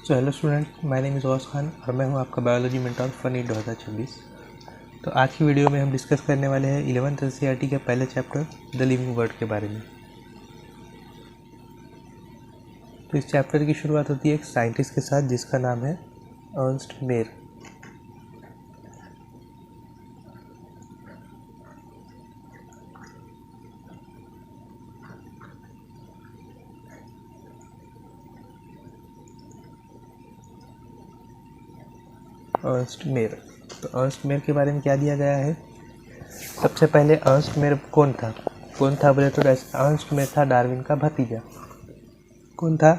So hello student, my name is Aus Khan और मैं हूं आपका बायोलॉजी मेंटर फॉर नीट 2026। तो आज की वीडियो में हम डिस्कस करने वाले हैं 11th एनसीईआरटी के पहले चैप्टर द लिविंग वर्ड के बारे में। तो इस चैप्टर की शुरुआत होती है एक साइंटिस्ट के साथ जिसका नाम है अर्नस्ट मेयर। Ernst Mayr. तो अर्नस्ट मेयर के बारे में क्या दिया गया है? सबसे पहले अर्नस्ट मेयर कौन था बोले तो अर्नस्ट मेयर था डार्विन का भतीजा। कौन था?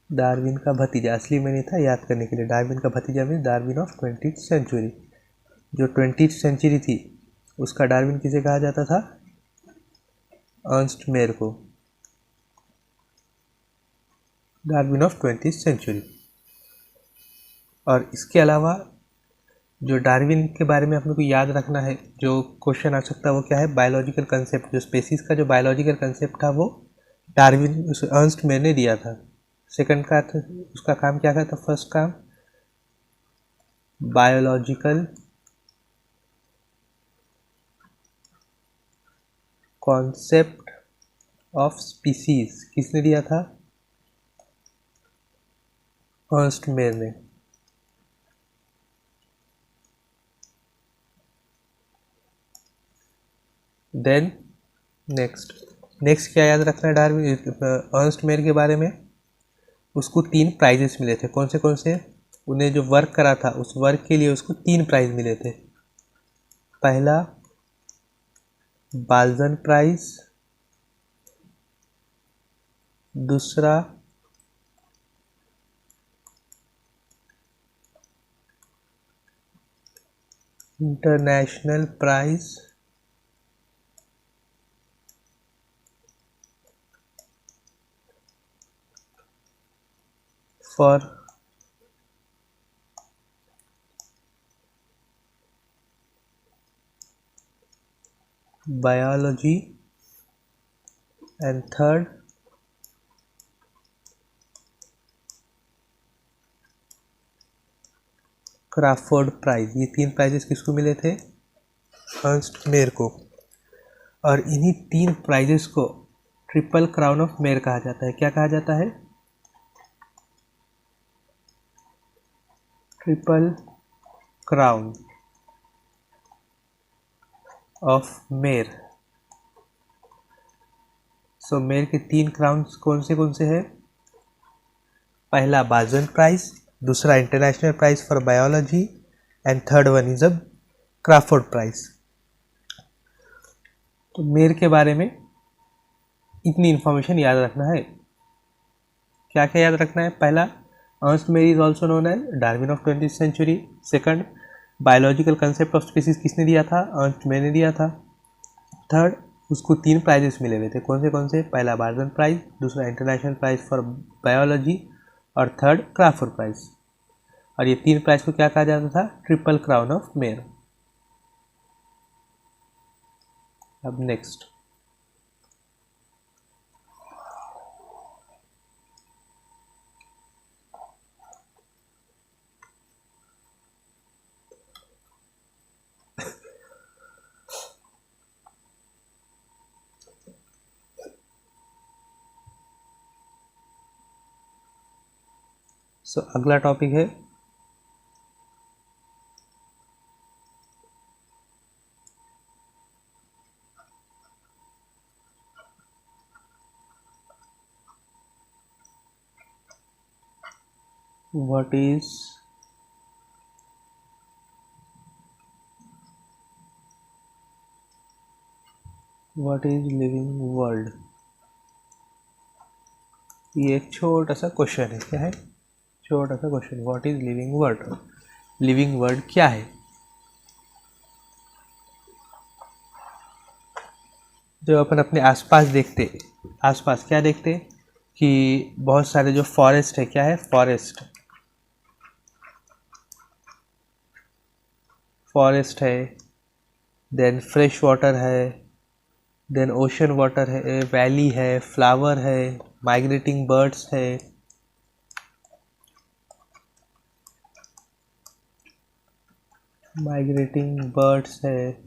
डार्विन का भतीजा। असली में नहीं था, याद करने के लिए। डार्विन का भतीजा mean Darwin of 20th century. जो 20th सेंचुरी थी उसका डार्विन किसे कहा जाता था? अर्नस्ट मेयर को। Darwin of 20th century. और इसके अलावा जो डार्विन के बारे में अपने को याद रखना है, जो क्वेश्चन आ सकता है वो क्या है? Biological concept. जो स्पेसीज का जो बायोलॉजिकल कंसेप्ट था वो डार्विन अर्नस्ट मेयर ने दिया था। सेकंड का था, उसका काम क्या था? फर्स्ट काम बायोलॉजिकल कॉन्सेप्ट ऑफ स्पीसीज किसने दिया था? अर्नस्ट मेयर ने। देन नेक्स्ट क्या याद रखना है डार्विन अर्नस्ट मेयर के बारे में? उसको 3 प्राइजेस मिले थे। कौन से? उन्हें जो वर्क करा था उस वर्क के लिए उसको 3 प्राइज मिले थे। पहला बाल्जन प्राइज, दूसरा international prize for biology and third Crafoord prize. ये 3 प्राइजेस किसको मिले थे? अर्नस्ट मेयर को। और इन्हीं 3 प्राइजेस को ट्रिपल क्राउन ऑफ मेयर कहा जाता है। क्या कहा जाता है? Triple crown of Mayr. So Mayr के 3 क्राउन्स कौन से हैं? पहला बाल्जन प्राइज, दूसरा international prize for biology and third one is a Crafoord prize. तो मेयर के बारे में इतनी इंफॉर्मेशन याद रखना है। क्या क्या याद रखना है? पहला, Ernst Mayr is also known as Darwin of 20th century. Second, biological concept of species किसने दिया था? अर्नस्ट मेयर ने दिया था। थर्ड, उसको 3 प्राइजेस मिले हुए थे। कौन से? पहला बाल्जन प्राइज, दूसरा इंटरनेशनल प्राइज फॉर बायोलॉजी और थर्ड क्राफोर्ड प्राइज। और ये 3 प्राइज को क्या कहा जाता था? Triple crown of mayor. अब नेक्स्ट, अगला टॉपिक है व्हाट इज लिविंग वर्ल्ड। ये एक छोटा सा क्वेश्चन है। क्या है? छोटा सा question. What is living world? Living world क्या है? जो अपन अपने आसपास देखते, आसपास क्या देखते कि बहुत सारे जो फॉरेस्ट है, क्या है? फॉरेस्ट है, देन फ्रेश वाटर है, देन ओशन वाटर है, वैली है, फ्लावर है, माइग्रेटिंग बर्ड्स है, माइग्रेटिंग बर्ड्स है,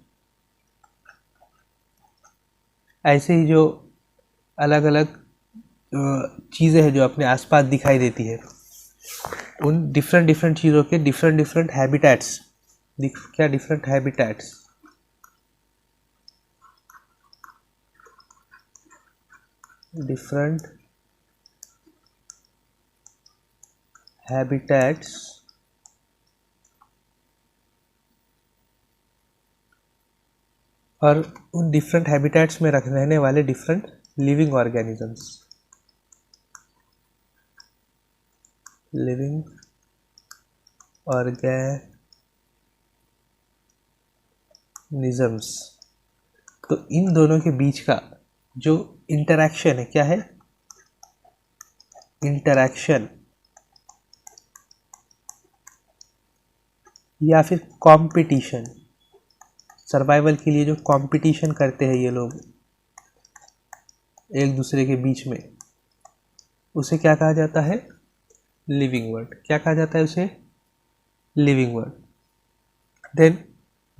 ऐसे ही जो अलग अलग चीज़ें हैं जो अपने आसपास दिखाई देती है, उन डिफरेंट डिफरेंट चीज़ों के डिफरेंट डिफरेंट हैबिटेट्स, क्या डिफरेंट हैबिटेट्स, डिफरेंट हैबिटेट्स और उन डिफरेंट हैबिटेट्स में रहने वाले different living organisms, living organisms. तो इन दोनों के बीच का जो इंटरैक्शन है, क्या है? इंटरैक्शन या फिर कंपटीशन, सर्वाइवल के लिए जो कंपटीशन करते हैं ये लोग एक दूसरे के बीच में, उसे क्या कहा जाता है? Living world. क्या कहा जाता है उसे? Living world. Then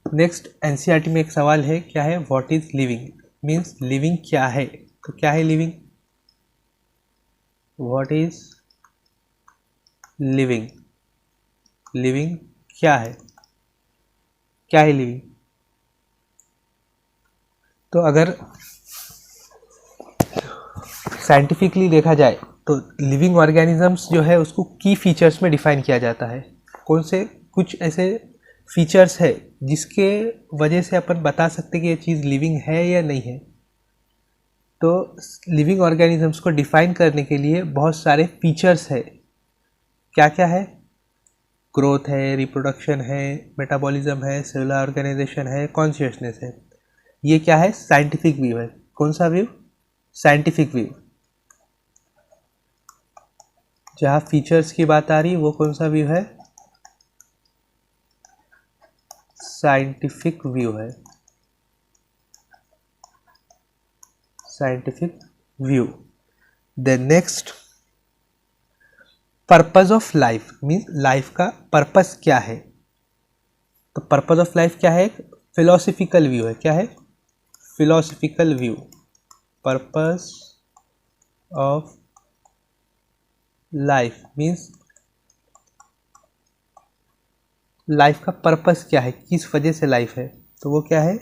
next NCERT में एक सवाल है, क्या है? What is living? Means living क्या है? तो क्या है living? What is living? Living क्या है? क्या है लिविंग? तो अगर साइंटिफिकली देखा जाए तो लिविंग ऑर्गेनिजम्स जो है उसको की फीचर्स में डिफाइन किया जाता है। कौन से? कुछ ऐसे फीचर्स है जिसके वजह से अपन बता सकते हैं कि ये चीज़ लिविंग है या नहीं है। तो लिविंग ऑर्गेनिजम्स को डिफाइन करने के लिए बहुत सारे फीचर्स है। क्या क्या है? ग्रोथ है, रिप्रोडक्शन है, मेटाबॉलिज्म है, सेलुलर ऑर्गेनाइजेशन है, कॉन्शियसनेस है। ये क्या है? साइंटिफिक व्यू है। कौन सा व्यू? Scientific view. जहाँ फीचर्स की बात आ रही है वो कौन सा व्यू है? साइंटिफिक व्यू है। Scientific view. Then next, purpose of life, means life का पर्पस क्या है? तो पर्पस ऑफ लाइफ क्या है? फिलोसफिकल व्यू है। क्या है? Philosophical view. Purpose of life means life का पर्पस क्या है, किस वजह से लाइफ है, तो वो क्या है?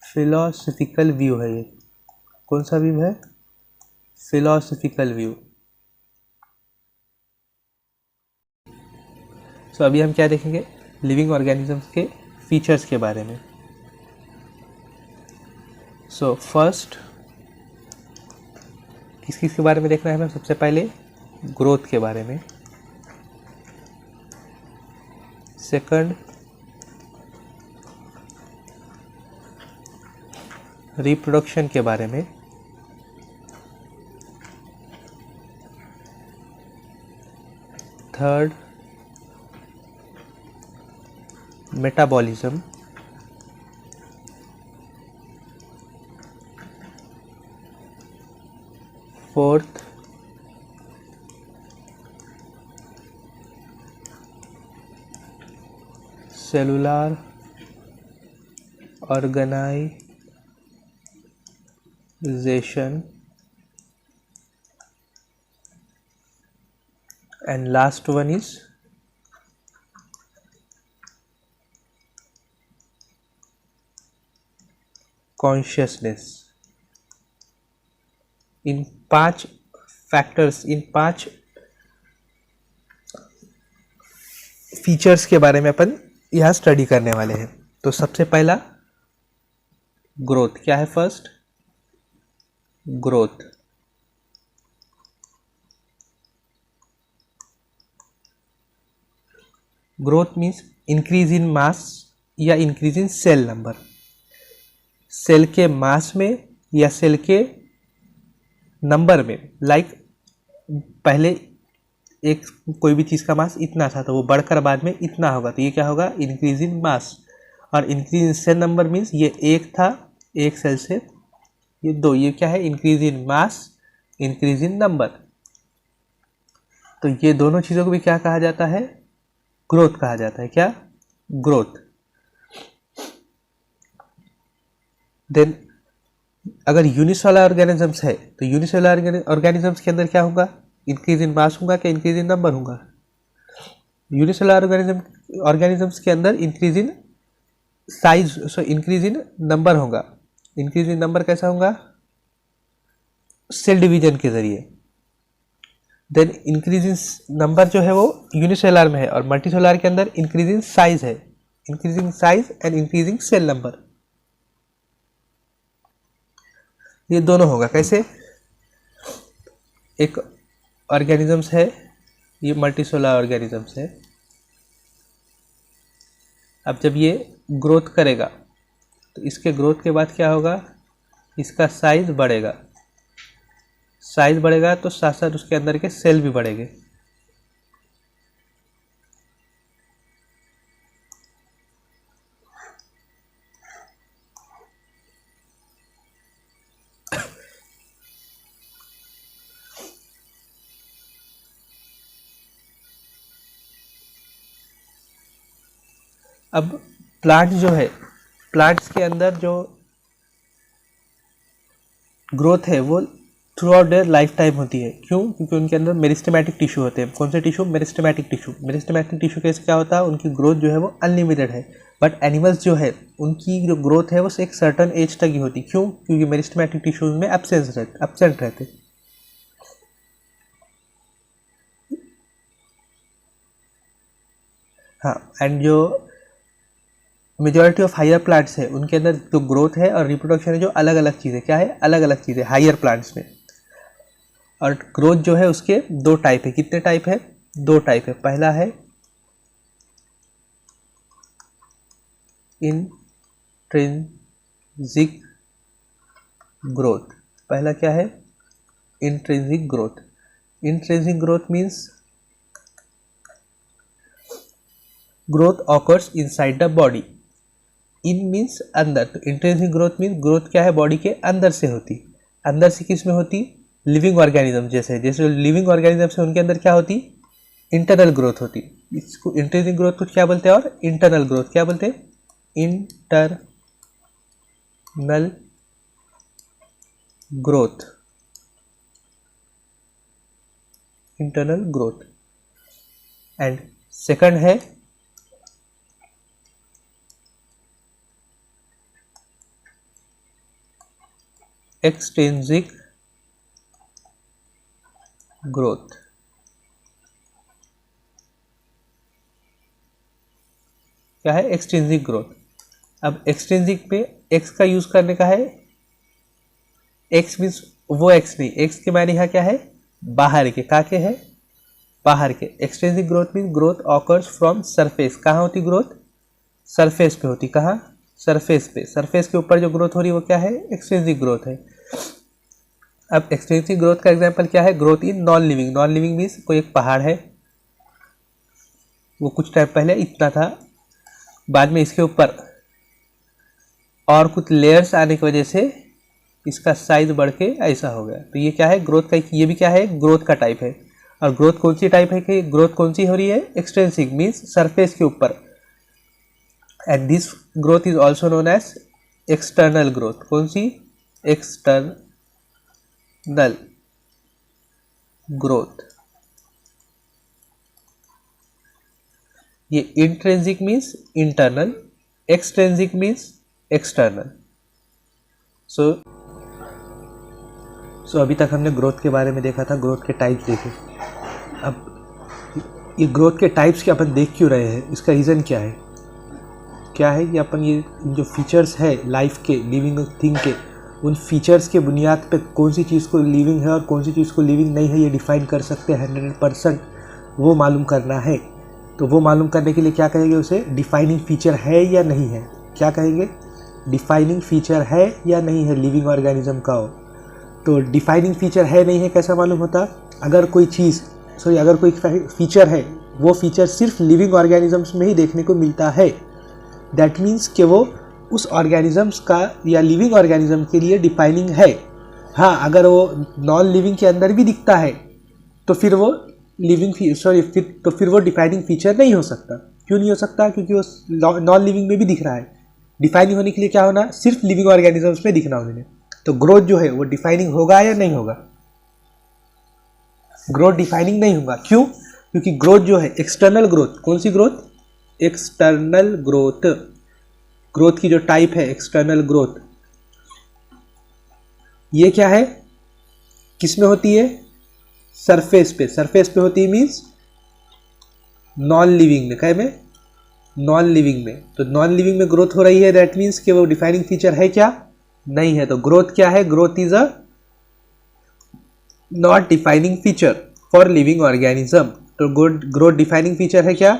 फिलोसफिकल व्यू है ये। कौन सा व्यू है? Philosophical view. सो अभी हम क्या देखेंगे? लिविंग ऑर्गेनिजम्स के फीचर्स के बारे में। सो फर्स्ट किस किस के बारे में देखना है हमें? सबसे पहले ग्रोथ के बारे में, सेकंड रिप्रोडक्शन के बारे में, third metabolism, fourth cellular organisation, and last one is consciousness। इन 5 फैक्टर्स, इन 5 फीचर्स के बारे में अपन यहाँ स्टडी करने वाले हैं। तो सबसे पहला ग्रोथ। क्या है? First growth. Growth means increase in mass या increase in cell number. Cell के मास में या सेल के नंबर में। लाइक पहले एक कोई भी चीज़ का मास इतना था तो वो बढ़कर बाद में इतना होगा, तो ये क्या होगा, इंक्रीज इन मास। और increase in cell number means ये एक था, एक सेल से ये दो, ये क्या है, increase in mass, increase in number. तो ये दोनों चीज़ों को भी क्या कहा जाता है, ग्रोथ कहा जाता है। क्या, ग्रोथ। देन अगर यूनिसेलुलर ऑर्गेनिजम्स है तो यूनिसेलुलर ऑर्गेनिजम्स के अंदर क्या होगा, इंक्रीज इन मास होगा क्या इंक्रीज इन नंबर होगा। यूनिसेलुलर ऑर्गेनिजम्स के अंदर increase in size, so increase in number होगा। इंक्रीज इन नंबर कैसा होगा, सेल डिवीजन के जरिए। देन इंक्रीज इन नंबर जो है वो यूनिसेलुलर में है, और मल्टीसेलुलर के अंदर इंक्रीज इन साइज है, increasing size and increasing cell number. ये दोनों होगा कैसे, एक ऑर्गेनिजम्स है, ये मल्टीसेलुलर ऑर्गेनिजम्स है। अब जब ये ग्रोथ करेगा तो इसके ग्रोथ के बाद क्या होगा, इसका साइज बढ़ेगा, साइज बढ़ेगा तो साथ साथ उसके अंदर के सेल भी बढ़ेंगे। अब प्लांट जो है, प्लांट्स के अंदर जो ग्रोथ है वो through out their life time होती है। क्यों, क्योंकि उनके अंदर मेरिस्टेमेटिक टिश्यू होते हैं। कौन से tissue, meristematic tissue. Meristematic tissue कैसे क्या होता है, उनकी ग्रोथ जो है वो अनलिमिटेड है। बट एनिमल्स जो है उनकी जो ग्रोथ है वो एक सर्टन एज तक ही होती। क्यों, क्योंकि मेरिस्टेमेटिक टिश्यूज में एब्सेंट रहते। हाँ, एंड जो मेजॉरिटी ऑफ हायर प्लांट्स है उनके अंदर जो ग्रोथ है और रिप्रोडक्शन है जो अलग अलग चीज़ें, क्या है, अलग अलग चीज़ें हायर प्लांट्स में। और ग्रोथ जो है उसके दो टाइप है। कितने टाइप है, दो टाइप है। पहला है इंट्रिंसिक ग्रोथ। पहला क्या है, intrinsic growth. Intrinsic growth means growth occurs inside the body. In means अंदर, तो इंट्रिंसिक ग्रोथ मीन्स ग्रोथ क्या है, बॉडी के अंदर से होती। अंदर से किस में होती, लिविंग ऑर्गेनिज्म जैसे जैसे लिविंग ऑर्गेनिजम्स है उनके अंदर क्या होती, इंटरनल ग्रोथ होती। इसको इंट्रिंसिक ग्रोथ को क्या बोलते हैं, और इंटरनल ग्रोथ क्या बोलते हैं, internal growth, internal growth. And second है एक्सट्रिंसिक ग्रोथ। क्या है, एक्सट्रिंसिक ग्रोथ। अब एक्सट्रिंसिक पे एक्स का यूज करने का है। एक्स मीन्स वो एक्स नहीं, एक्स के मायने यहाँ क्या है, बाहर के, का के है, बाहर के। Extrinsic growth means growth occurs from surface. कहाँ होती ग्रोथ, सरफेस पे होती। कहाँ, सरफेस पे। सरफेस के ऊपर जो ग्रोथ हो रही है वो क्या है, एक्सट्रिंसिक ग्रोथ है। अब एक्सट्रिंसिक ग्रोथ का एग्जांपल क्या है, growth in non living. Non living means कोई एक पहाड़ है, वो कुछ टाइम पहले इतना था, बाद में इसके ऊपर और कुछ लेयर्स आने की वजह से इसका साइज बढ़ के ऐसा हो गया। तो ये क्या है, ग्रोथ का, ये भी क्या है, ग्रोथ का टाइप है। और ग्रोथ कौन सी टाइप है, कि ग्रोथ कौन सी हो रही है, एक्सट्रिंसिक मीन्स सरफेस के ऊपर। And this growth is also known as external growth. कौन सी, एक्सटर्नल ग्रोथ। ये intrinsic means internal, extrinsic means external. So अभी तक हमने ग्रोथ के बारे में देखा था, ग्रोथ के टाइप्स देखे। अब ये ग्रोथ के टाइप्स के अपन देख क्यों रहे हैं, इसका रीज़न क्या है, क्या है कि अपन ये जो फीचर्स है लाइफ के, लिविंग थिंग के, उन फीचर्स के बुनियाद पे कौन सी चीज़ को लिविंग है और कौन सी चीज़ को लिविंग नहीं है ये डिफ़ाइन कर सकते हैं 100%। वो मालूम करना है। तो वो मालूम करने के लिए क्या कहेंगे, उसे डिफाइनिंग फीचर है या नहीं है। क्या कहेंगे, डिफाइनिंग फीचर है या नहीं है लिविंग ऑर्गेनिज्म का हो। तो डिफाइनिंग फीचर है नहीं है कैसा मालूम होता, अगर कोई चीज़ सॉरी अगर कोई फीचर है वो फीचर सिर्फ लिविंग ऑर्गेनिजम्स में ही देखने को मिलता है, दैट मीन्स कि वो उस ऑर्गेनिजम्स का या लिविंग ऑर्गेनिज्म के लिए डिफाइनिंग है। हाँ, अगर वो नॉन लिविंग के अंदर भी दिखता है तो फिर वो फिर वो डिफाइनिंग फीचर नहीं हो सकता। क्यों नहीं हो सकता? क्योंकि वो नॉन लिविंग में भी दिख रहा है। डिफाइनिंग होने के लिए क्या होना? सिर्फ लिविंग ऑर्गेनिजम्स में दिखना उन्हें। तो ग्रोथ जो है वो डिफाइनिंग होगा या नहीं होगा? ग्रोथ डिफाइनिंग नहीं होगा। क्यों? क्योंकि ग्रोथ जो है एक्सटर्नल ग्रोथ, कौन सी ग्रोथ? External growth. ग्रोथ की जो टाइप है एक्सटर्नल ग्रोथ, ये क्या है? किस में होती है? सरफेस पे। सरफेस पे होती है मीन्स नॉन लिविंग में। क्या में? नॉन लिविंग में। तो नॉन लिविंग में ग्रोथ हो रही है, दैट मीन्स कि वो डिफाइनिंग फीचर है क्या? नहीं है। तो ग्रोथ क्या है? Growth is a not defining feature for living organism. तो ग्रोथ डिफाइनिंग फीचर है क्या?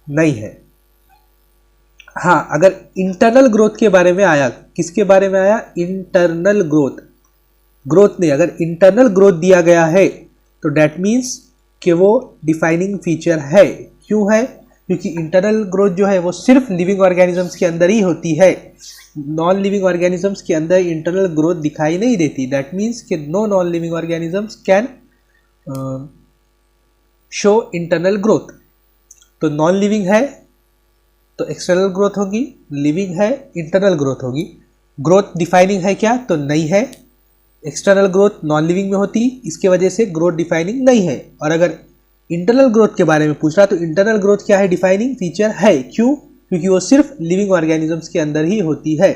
नहीं है। हाँ, अगर इंटरनल ग्रोथ के बारे में आया, किसके बारे में आया? Internal growth. ग्रोथ नहीं, अगर इंटरनल ग्रोथ दिया गया है तो डेट मीन्स कि वो डिफाइनिंग फीचर है। क्यों है? क्योंकि इंटरनल ग्रोथ जो है वो सिर्फ लिविंग ऑर्गेनिजम्स के अंदर ही होती है। नॉन लिविंग ऑर्गेनिजम्स के अंदर इंटरनल ग्रोथ दिखाई नहीं देती। दैट मीन्स कि no non living organisms can show internal growth. तो नॉन लिविंग है तो एक्सटर्नल ग्रोथ होगी, लिविंग है इंटरनल ग्रोथ होगी। ग्रोथ डिफाइनिंग है क्या? तो नहीं है। एक्सटर्नल ग्रोथ नॉन लिविंग में होती, इसके वजह से ग्रोथ डिफाइनिंग नहीं है। और अगर इंटरनल ग्रोथ के बारे में पूछ रहा तो इंटरनल ग्रोथ क्या है? डिफाइनिंग फीचर है। क्यों? क्योंकि वो सिर्फ लिविंग ऑर्गेनिजम्स के अंदर ही होती है।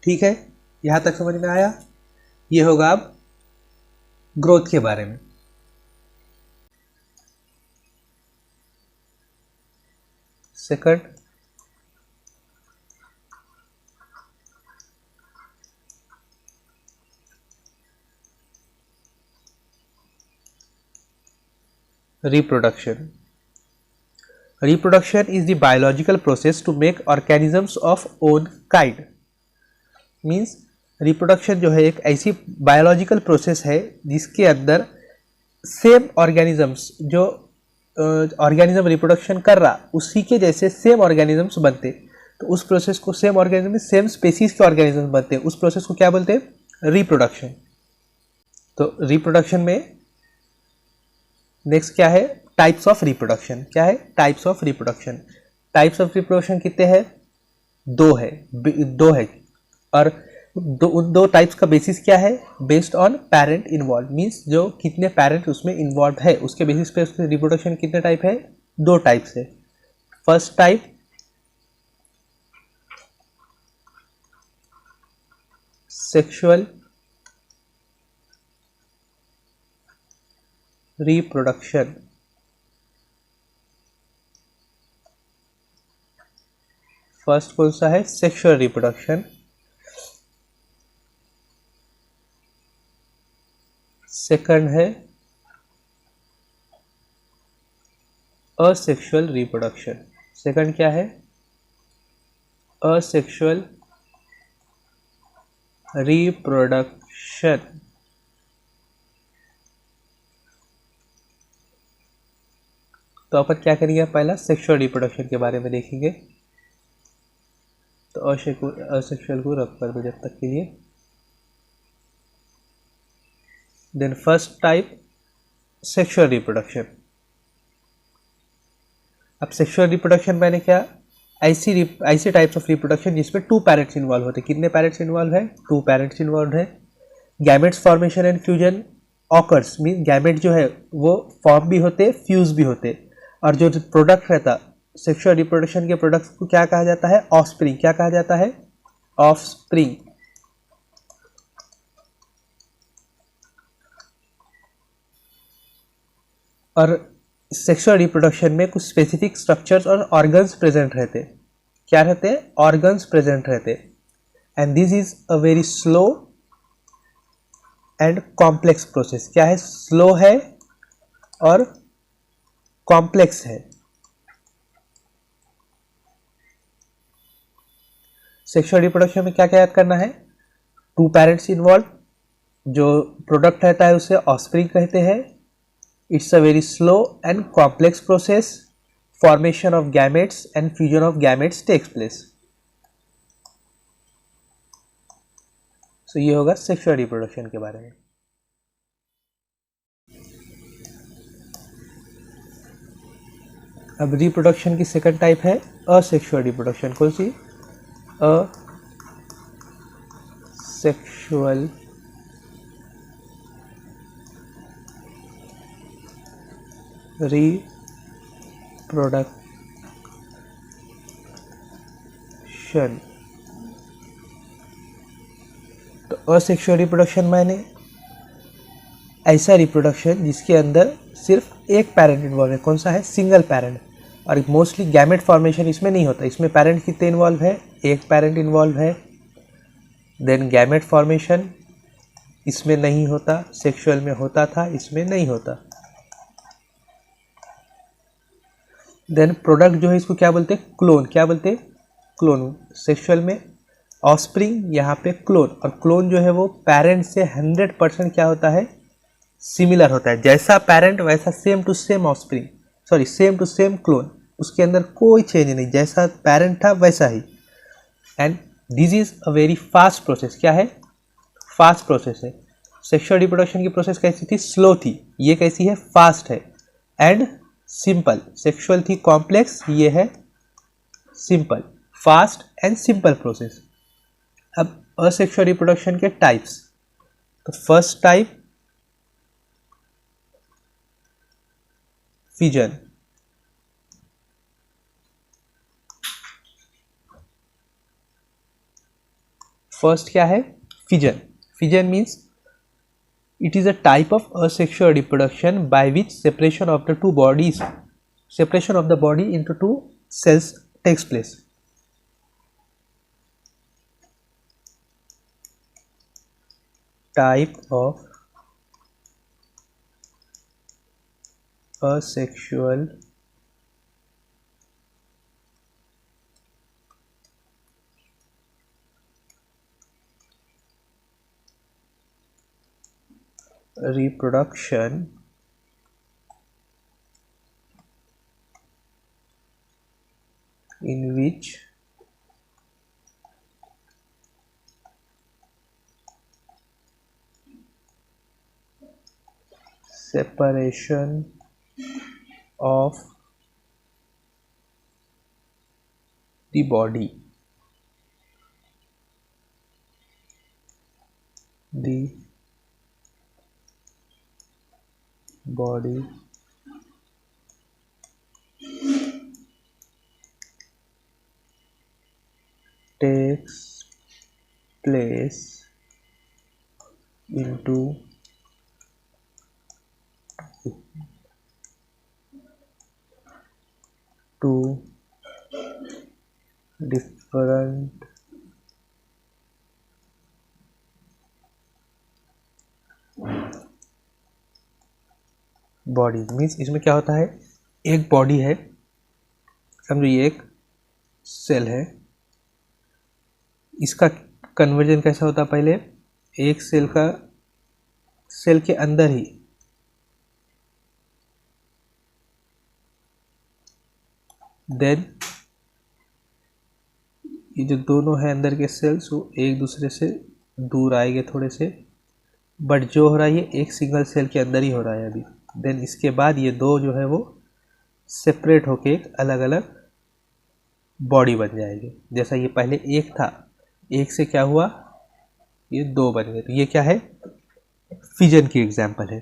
ठीक है, यहां तक समझ में आया? ये होगा अब ग्रोथ के बारे में। Second, reproduction. Reproduction is the biological process to make organisms of own kind. Means reproduction जो है एक ऐसी बायोलॉजिकल प्रोसेस है जिसके अंदर सेम ऑर्गेनिजम्स, जो ऑर्गेनिज्म रिप्रोडक्शन कर रहा उसी के जैसे सेम ऑर्गेनिजम्स बनते। तो उस प्रोसेस को, सेम ऑर्गेनिज्म में सेम स्पेसीज के ऑर्गेनिज्म बनते हैं, उस प्रोसेस को क्या बोलते हैं? रिप्रोडक्शन। तो रिप्रोडक्शन में नेक्स्ट क्या है? Types of reproduction. क्या है? Types of reproduction. Types of reproduction कितने हैं? दो है। और उन दो टाइप्स का बेसिस क्या है? Based on parent involve. Means जो कितने पेरेंट उसमें इन्वॉल्व है उसके बेसिस पे उसके रिप्रोडक्शन कितने टाइप है? दो टाइप से। First type sexual reproduction. First कौन सा है? Sexual reproduction. सेकंड है असेक्सुअल रिप्रोडक्शन। सेकंड क्या है? Asexual reproduction. तो अपन क्या करेंगे? पहला सेक्सुअल रिप्रोडक्शन के बारे में देखेंगे। तो असेक्सुअल को रख कर दो जब तक के लिए। Then first type sexual reproduction. अब सेक्सुअल रिप्रोडक्शन मैंने क्या? ऐसी टाइप्स ऑफ रिप्रोडक्शन जिसमें टू पेरेंट्स इन्वॉल्व होते। कितने पेरेंट्स इन्वॉल्व है? टू पेरेंट्स इन्वॉल्व है। Gametes formation and fusion occurs. Mean gamete जो है वो फॉर्म भी होते, फ्यूज भी होते। और जो प्रोडक्ट रहता सेक्सुअल रिप्रोडक्शन के प्रोडक्ट्स को क्या कहा जाता है? ऑफस्प्रिंग। क्या कहा जाता है? ऑफस्प्रिंग। और सेक्सुअल रिप्रोडक्शन में कुछ स्पेसिफिक स्ट्रक्चर्स और ऑर्गन्स प्रेजेंट रहते। क्या रहते हैं? ऑर्गन्स प्रेजेंट रहते। And this is a very slow and complex process. क्या है? स्लो है और कॉम्प्लेक्स है। सेक्सुअल रिप्रोडक्शन में क्या क्या याद करना है? टू पेरेंट्स इन्वॉल्व, जो प्रोडक्ट रहता है उसे ऑस्प्रिंग कहते हैं। It's a very slow and complex process, formation of gametes and fusion of gametes takes place. So ये होगा सेक्सुअल रिप्रोडक्शन के बारे में। अब रिप्रोडक्शन की सेकंड टाइप है असेक्सुअल रिप्रोडक्शन। कौन सी? Asexual reproduction. तो असेक्सुअल रिप्रोडक्शन माने ऐसा रिप्रोडक्शन जिसके अंदर सिर्फ एक पैरेंट इन्वॉल्व है। कौन सा है? Single parent. और मोस्टली गैमेट फॉर्मेशन इसमें नहीं होता। इसमें पैरेंट कितने इन्वॉल्व है? एक पैरेंट इन्वॉल्व है। देन गैमेट फॉर्मेशन इसमें नहीं होता, सेक्सुअल में होता था, इसमें नहीं होता। देन प्रोडक्ट जो है इसको क्या बोलते हैं? क्लोन। क्या बोलते हैं? क्लोन। सेक्सुअल में ऑफस्प्रिंग, यहाँ पे क्लोन। और क्लोन जो है वो पेरेंट से 100% क्या होता है? सिमिलर होता है। जैसा पेरेंट वैसा same to same offspring, sorry same to same clone. उसके अंदर कोई चेंज नहीं, जैसा पेरेंट था वैसा ही। And this is a very fast process. क्या है? फास्ट प्रोसेस है। सेक्सुअल रिप्रोडक्शन की प्रोसेस कैसी थी? स्लो थी। ये कैसी है? फास्ट है एंड सिंपल। सेक्सुअल थी कॉम्प्लेक्स, ये है simple. Fast and simple process. अब असेक्सुअल रिप्रोडक्शन के टाइप्स। तो फर्स्ट टाइप फिजन। फर्स्ट क्या है? Fission. Fission means it is a type of asexual reproduction by which separation of the body into two cells takes place. Type of asexual reproduction in which separation of the body takes place into two different bodies. Means इसमें क्या होता है? एक body है, समझो ये एक cell है। इसका कन्वर्जन कैसा होता है? पहले एक सेल का सेल के अंदर ही देन ये जो दोनों है अंदर के सेल्स वो एक दूसरे से दूर आएंगे थोड़े से, बट जो हो रहा है ये एक सिंगल सेल के अंदर ही हो रहा है अभी। देन इसके बाद ये दो जो है वो सेपरेट होके एक अलग अलग बॉडी बन जाएगी। जैसा ये पहले एक था, एक से क्या हुआ? ये दो बन गए। तो ये क्या है? फिजन की एग्जाम्पल है।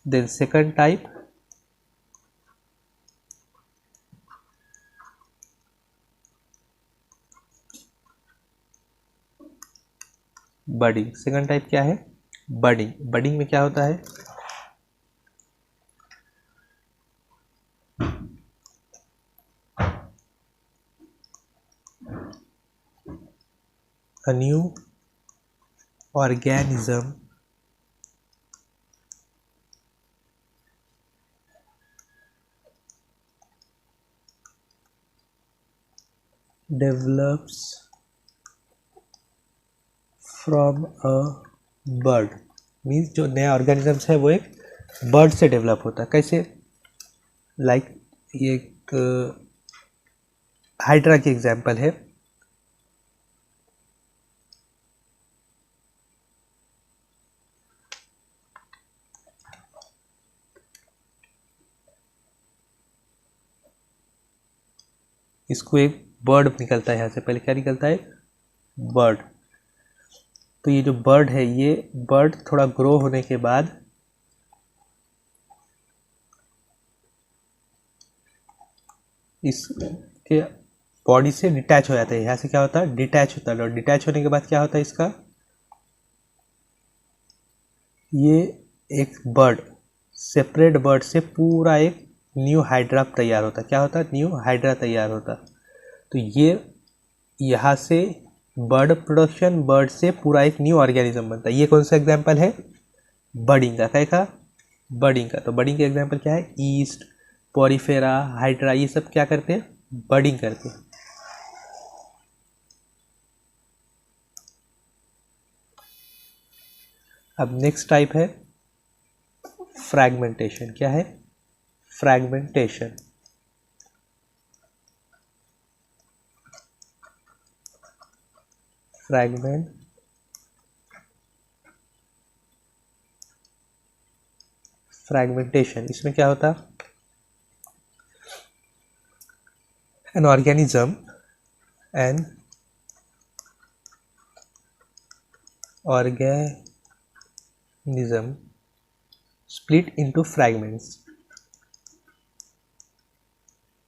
Then second type budding. Second type क्या है? बडिंग। बडिंग में क्या होता है? a new organism develops from a bird, means जो नया ऑर्गेनिजम्स है वो एक बर्ड से डेवलप होता है। कैसे? लाइक ये एक हाइड्रा की एग्जांपल है। इसको एक बर्ड निकलता है यहाँ से, पहले क्या निकलता है? बर्ड। तो ये जो बर्ड है, ये बर्ड थोड़ा ग्रो होने के बाद इसके बॉडी से डिटैच हो जाता है। यहाँ से क्या होता है? डिटैच होता है। और डिटैच होने के बाद क्या होता है इसका? ये एक बर्ड, सेपरेट बर्ड से पूरा एक न्यू हाइड्रा तैयार होता है। क्या होता है? न्यू हाइड्रा तैयार होता। तो ये यहाँ से बर्ड प्रोडक्शन, बर्ड से पूरा एक न्यू ऑर्गेनिज्म बनता है। ये कौन सा एग्जाम्पल है? बर्डिंग का। क्या का? बर्डिंग का। तो बर्डिंग के एग्जाम्पल क्या है? ईस्ट, पोरीफेरा, हाइड्रा, ये सब क्या करते हैं? बर्डिंग करते हैं। अब नेक्स्ट टाइप है फ्रैगमेंटेशन। क्या है? फ्रैगमेंटेशन। फ्रैगमेंटेशन, इसमें क्या होता? an organism split into fragments,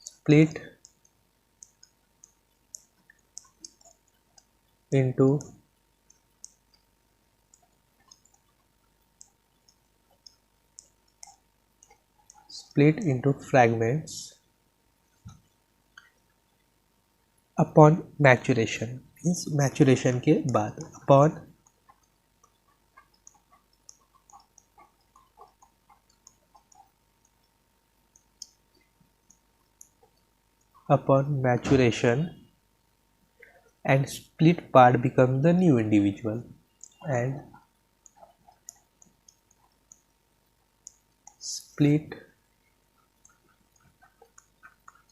split into fragments upon maturation, means maturation के बाद, upon maturation, and split part become the new individual, and split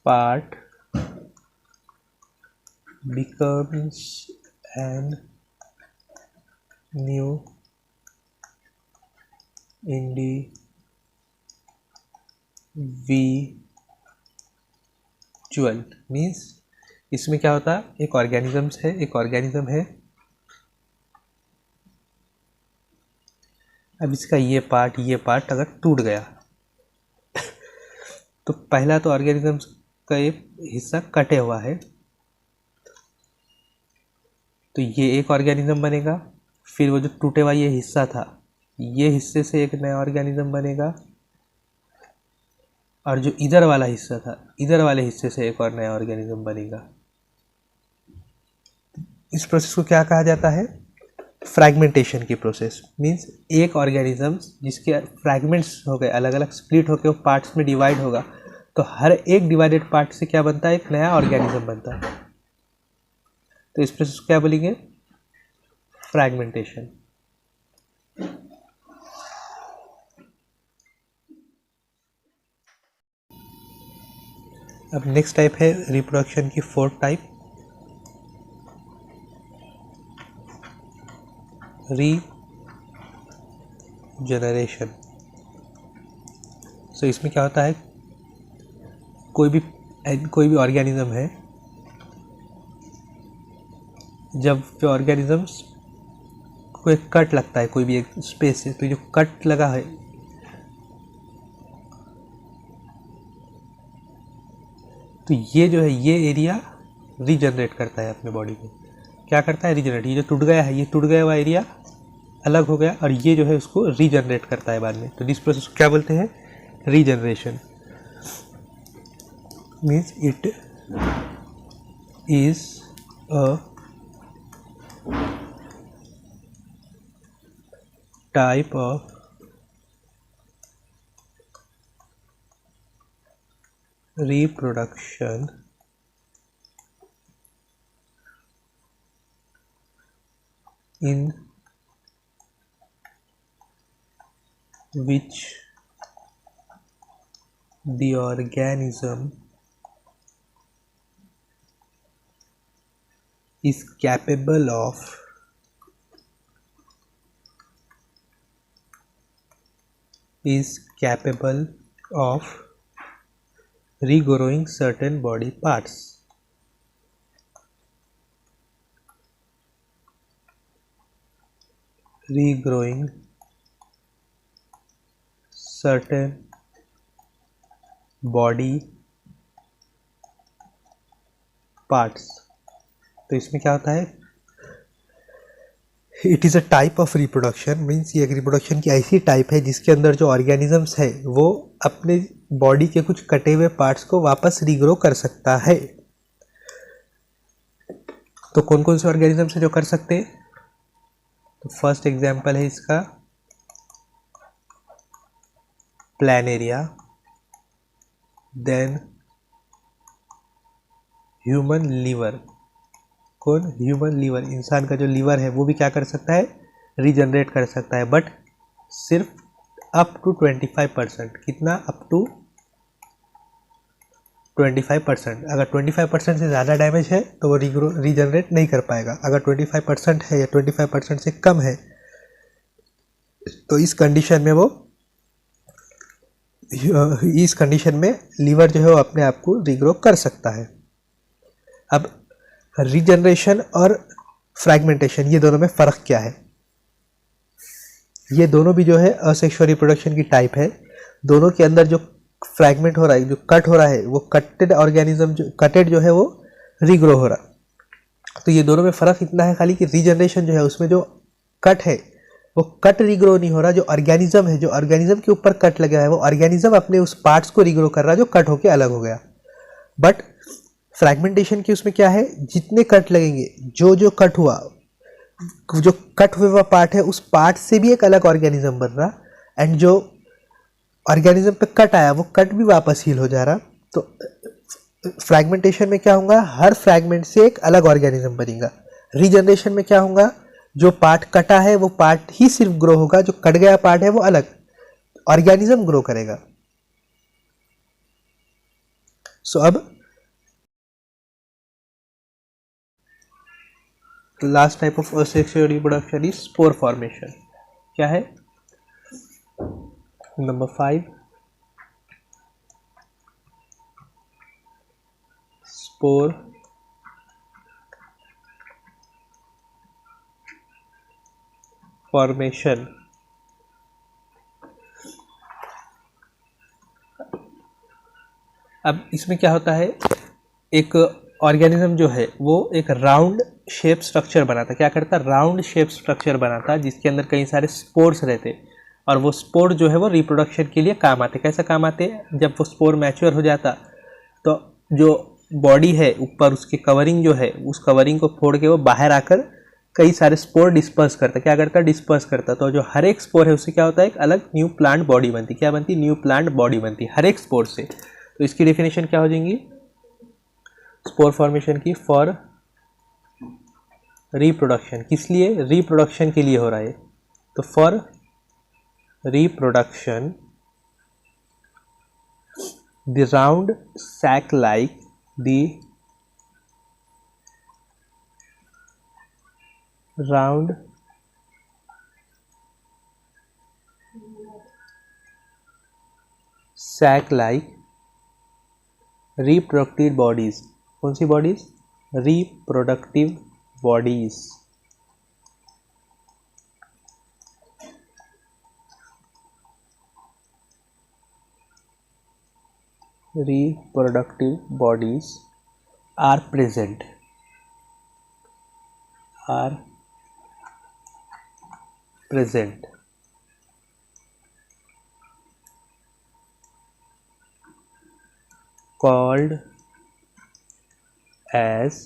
part becomes an new individual, means इसमें क्या होता है? एक ऑर्गेनिज्म है। अब इसका ये पार्ट अगर टूट गया तो पहला तो ऑर्गेनिज्म का एक हिस्सा कटे हुआ है, तो ये एक ऑर्गेनिज्म बनेगा। फिर वो जो टूटे हुआ ये हिस्सा था, ये हिस्से से एक नया ऑर्गेनिज्म बनेगा। और जो इधर वाला हिस्सा था, इधर वाले हिस्से से एक और नया ऑर्गेनिज्म बनेगा। इस प्रोसेस को क्या कहा जाता है? फ्रैगमेंटेशन की प्रोसेस। मीन्स एक ऑर्गेनिज्म जिसके फ्रैगमेंट्स हो गए, अलग अलग स्प्लिट होकर वो पार्ट्स में डिवाइड होगा, तो हर एक डिवाइडेड पार्ट से क्या बनता है? एक नया ऑर्गेनिज्म बनता है। तो इस प्रोसेस को क्या बोलेंगे? फ्रैगमेंटेशन। अब नेक्स्ट टाइप है रिप्रोडक्शन की फोर्थ टाइप, रीजनरेशन। सो इसमें क्या होता है? कोई भी ऑर्गेनिज्म है, जब जो ऑर्गेनिजम्स को एक कट लगता है कोई भी एक स्पेस से, तो जो कट लगा है तो ये जो है ये एरिया रीजनरेट करता है अपने बॉडी में। क्या करता है? रीजनरेट। ये जो टूट गया है, ये टूट गया हुआ एरिया अलग हो गया और ये जो है उसको रीजनरेट करता है बाद में। तो दिस प्रोसेस को क्या बोलते हैं? Regeneration. Means it is a type of reproduction in which the organism is capable of regrowing certain body parts. Regrowing certain body parts. तो इसमें क्या होता है, it is a type of reproduction, means ये एक रिप्रोडक्शन की ऐसी type है जिसके अंदर जो ऑर्गेनिजम्स है वो अपने बॉडी के कुछ कटे हुए पार्ट्स को वापस रीग्रो कर सकता है। तो कौन कौन से ऑर्गेनिजम्स है जो कर सकते हैं? तो फर्स्ट एग्जांपल है इसका प्लानेरिया, देन ह्यूमन लीवर। कौन? Human liver. इंसान का जो लीवर है वो भी क्या कर सकता है? रीजनरेट कर सकता है, बट सिर्फ अप टू 25%। कितना? Up to 25%। अगर 25% से ज़्यादा डैमेज है तो वो रीजनरेट नहीं कर पाएगा। अगर 25% है या 25% से कम है तो इस कंडीशन में लीवर जो है वो अपने आप को रीग्रो कर सकता है। अब रीजनरेशन और फ्रैगमेंटेशन, ये दोनों में फ़र्क क्या है? ये दोनों भी जो है असेक्सुअल रिप्रोडक्शन की टाइप है। दोनों के अंदर जो फ्रैगमेंट हो रहा है, जो कट हो रहा है, वो कटेड जो है वो रीग्रो हो रहा। तो ये दोनों में फ़र्क इतना है खाली कि रीजनरेशन जो है उसमें जो कट है वो कट रीग्रो नहीं हो रहा। जो ऑर्गेनिज्म के ऊपर कट लगा है वो ऑर्गेनिज्म अपने उस पार्ट्स को रीग्रो कर रहा है जो कट होके अलग हो गया। बट फ्रैगमेंटेशन की उसमें क्या है, जितने कट लगेंगे, जो कट हुआ, जो कट हुआ पार्ट है उस पार्ट से भी एक अलग ऑर्गेनिज्म बन रहा, एंड जो ऑर्गेनिज्म पे कट आया वो कट भी वापस हील हो जा रहा। तो फ्रैगमेंटेशन में क्या होगा, हर फ्रैगमेंट से एक अलग ऑर्गेनिज्म बनेगा। रीजनरेशन में क्या होगा, जो पार्ट कटा है वो पार्ट ही सिर्फ ग्रो होगा, जो कट गया पार्ट है वो अलग ऑर्गेनिज्म ग्रो करेगा। सो अब last type of asexual reproduction is spore formation. क्या है? Number 5, spore formation. अब इसमें क्या होता है, एक ऑर्गेनिज्म जो है वो एक राउंड शेप स्ट्रक्चर बनाता। क्या करता? राउंड शेप स्ट्रक्चर बनाता जिसके अंदर कई सारे स्पोर्स रहते, और वो स्पोर जो है वो रिप्रोडक्शन के लिए काम आते। कैसे काम आते? जब वो स्पोर मैच्योर हो जाता तो जो बॉडी है ऊपर, उसकी कवरिंग जो है, उस कवरिंग को फोड़ के वो बाहर आकर कई सारे स्पोर डिस्पर्स करता। क्या करता? डिस्पर्स करता। तो जो हर एक स्पोर है उससे क्या होता है, एक अलग न्यू प्लांट बॉडी बनती। क्या बनती? न्यू प्लांट बॉडी बनती हर एक स्पोर से। तो इसकी डेफिनेशन क्या हो जाएंगी स्पोर फॉर्मेशन की? For reproduction. किस लिए? रिप्रोडक्शन के लिए हो रहा है। तो for reproduction the round sac like round sac like reproductive bodies. कौन सी bodies? Reproductive bodies. Reproductive bodies are present called as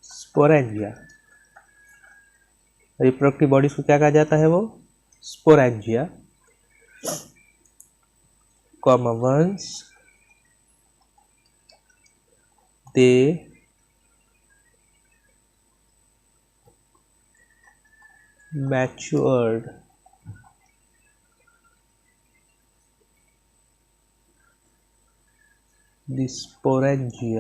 sporangia। Reproductive bodies को क्या कहा जाता है? वो sporangia, comma once they matured the sporangia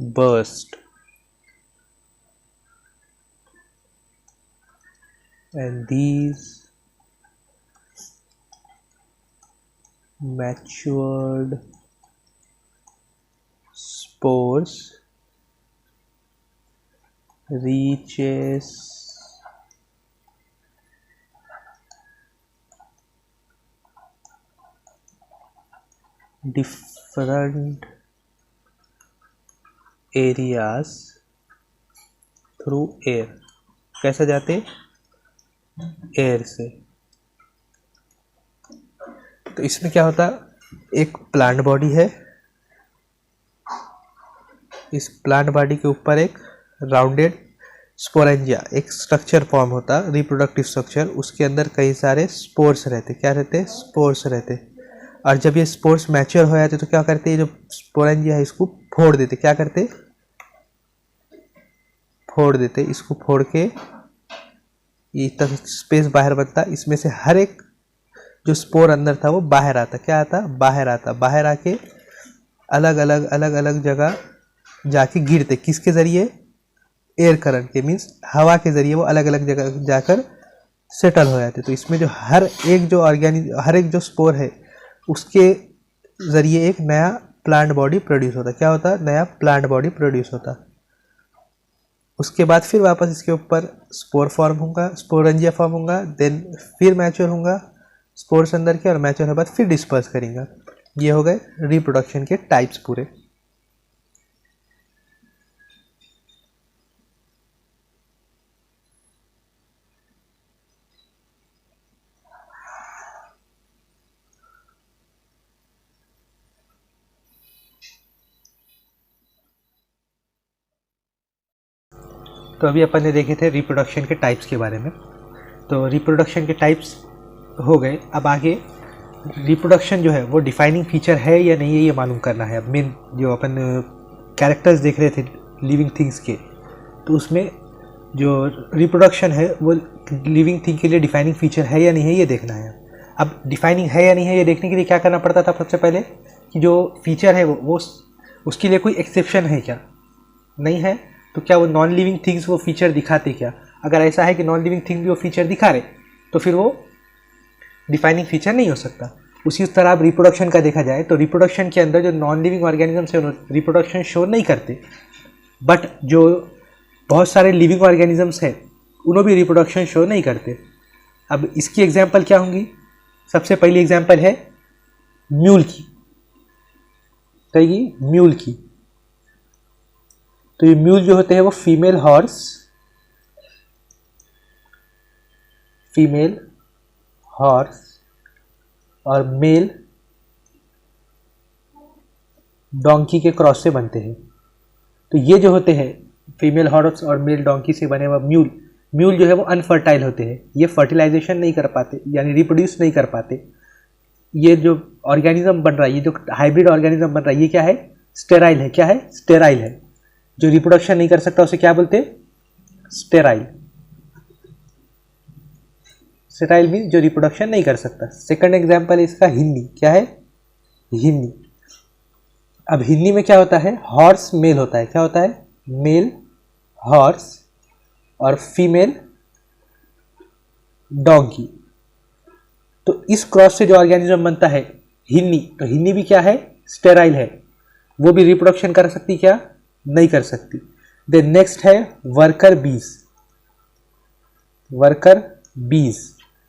burst and these matured spores reaches different areas through air. कैसे जाते? एयर से। तो इसमें क्या होता, एक प्लांट बॉडी है, इस प्लांट बॉडी के ऊपर एक राउंडेड स्पोरेंजिया, एक स्ट्रक्चर फॉर्म होता, रिप्रोडक्टिव स्ट्रक्चर, उसके अंदर कई सारे स्पोर्स रहते। क्या रहते? स्पोर्स रहते। और जब ये स्पोर्स मैच्योर हो जाते तो क्या करते? ये जो स्पोरेंजिया है इसको फोड़ देते। क्या करते? फोड़ देते। इसको फोड़ के ये तक स्पेस बाहर बनता, इसमें से हर एक जो स्पोर अंदर था वो बाहर आता। क्या आता? बाहर आता। बाहर आके अलग अलग जगह जाके गिरते। किसके ज़रिए? एयर करंट के, मीन्स हवा के ज़रिए वो अलग अलग जगह जाकर सेटल हो जाते। तो इसमें जो हर एक जो स्पोर है उसके ज़रिए एक नया प्लांट बॉडी प्रोड्यूस होता। क्या होता? नया प्लांट बॉडी प्रोड्यूस होता। उसके बाद फिर वापस इसके ऊपर स्पोर फॉर्म होगा, स्पोरेंजिया फॉर्म होगा, देन फिर मैच्योर होगा स्पोर्स अंदर के, और मैच्योर होने के बाद फिर डिस्पर्स करेंगे। ये हो गए रिप्रोडक्शन के टाइप्स पूरे। तो अभी अपन ने देखे थे रिप्रोडक्शन के टाइप्स के बारे में। तो रिप्रोडक्शन के टाइप्स हो गए। अब आगे रिप्रोडक्शन जो है वो डिफाइनिंग फीचर है या नहीं है ये मालूम करना है। अब मेन जो अपन कैरेक्टर्स देख रहे थे लिविंग थिंग्स के, तो उसमें जो रिप्रोडक्शन है वो लिविंग थिंग के लिए डिफाइनिंग फीचर है या नहीं है ये देखना है। अब डिफाइनिंग है या नहीं है ये देखने के लिए क्या करना पड़ता था? सबसे पहले कि जो फीचर है वो उसके लिए कोई एक्सेप्शन है क्या? नहीं है तो क्या वो नॉन लिविंग थिंग्स वो फीचर दिखाते क्या? अगर ऐसा है कि नॉन लिविंग थिंग भी वो फीचर दिखा रहे तो फिर वो डिफाइनिंग फीचर नहीं हो सकता। उसी तरह अब रिप्रोडक्शन का देखा जाए तो रिप्रोडक्शन के अंदर जो नॉन लिविंग ऑर्गेनिजम्स है रिप्रोडक्शन शो नहीं करते, बट जो बहुत सारे लिविंग ऑर्गेनिजम्स हैं उन्होंने भी रिप्रोडक्शन शो नहीं करते। अब इसकी एग्जांपल क्या होंगी? सबसे पहली एग्जांपल है म्यूल की, कहेगी म्यूल की। तो ये म्यूल जो होते हैं वो फीमेल हॉर्स और मेल डोंकी के क्रॉस से बनते हैं। तो ये जो होते हैं फीमेल हॉर्स और मेल डोंकी से बने हुआ म्यूल जो है वो अनफर्टाइल होते हैं। ये फर्टिलाइजेशन नहीं कर पाते, यानी रिप्रोड्यूस नहीं कर पाते। ये जो ऑर्गेनिज्म बन रहा है, ये जो हाइब्रिड ऑर्गेनिज्म बन रहा है, ये क्या है? स्टेराइल है। क्या है? स्टेराइल है। जो रिप्रोडक्शन नहीं कर सकता उसे क्या बोलते? स्टेराइल। स्टेराइल मीन जो रिप्रोडक्शन नहीं कर सकता। सेकंड एग्जांपल है इसका हिन्नी। क्या है? हिन्नी। अब हिन्नी में क्या होता है? हॉर्स मेल होता है। क्या होता है? मेल हॉर्स और फीमेल डोंकी। तो इस क्रॉस से जो ऑर्गेनिज्म बनता है हिन्नी, तो हिन्नी भी क्या है? स्टेराइल है। वो भी रिप्रोडक्शन कर सकती क्या? नहीं कर सकती। देन नेक्स्ट है वर्कर बीज।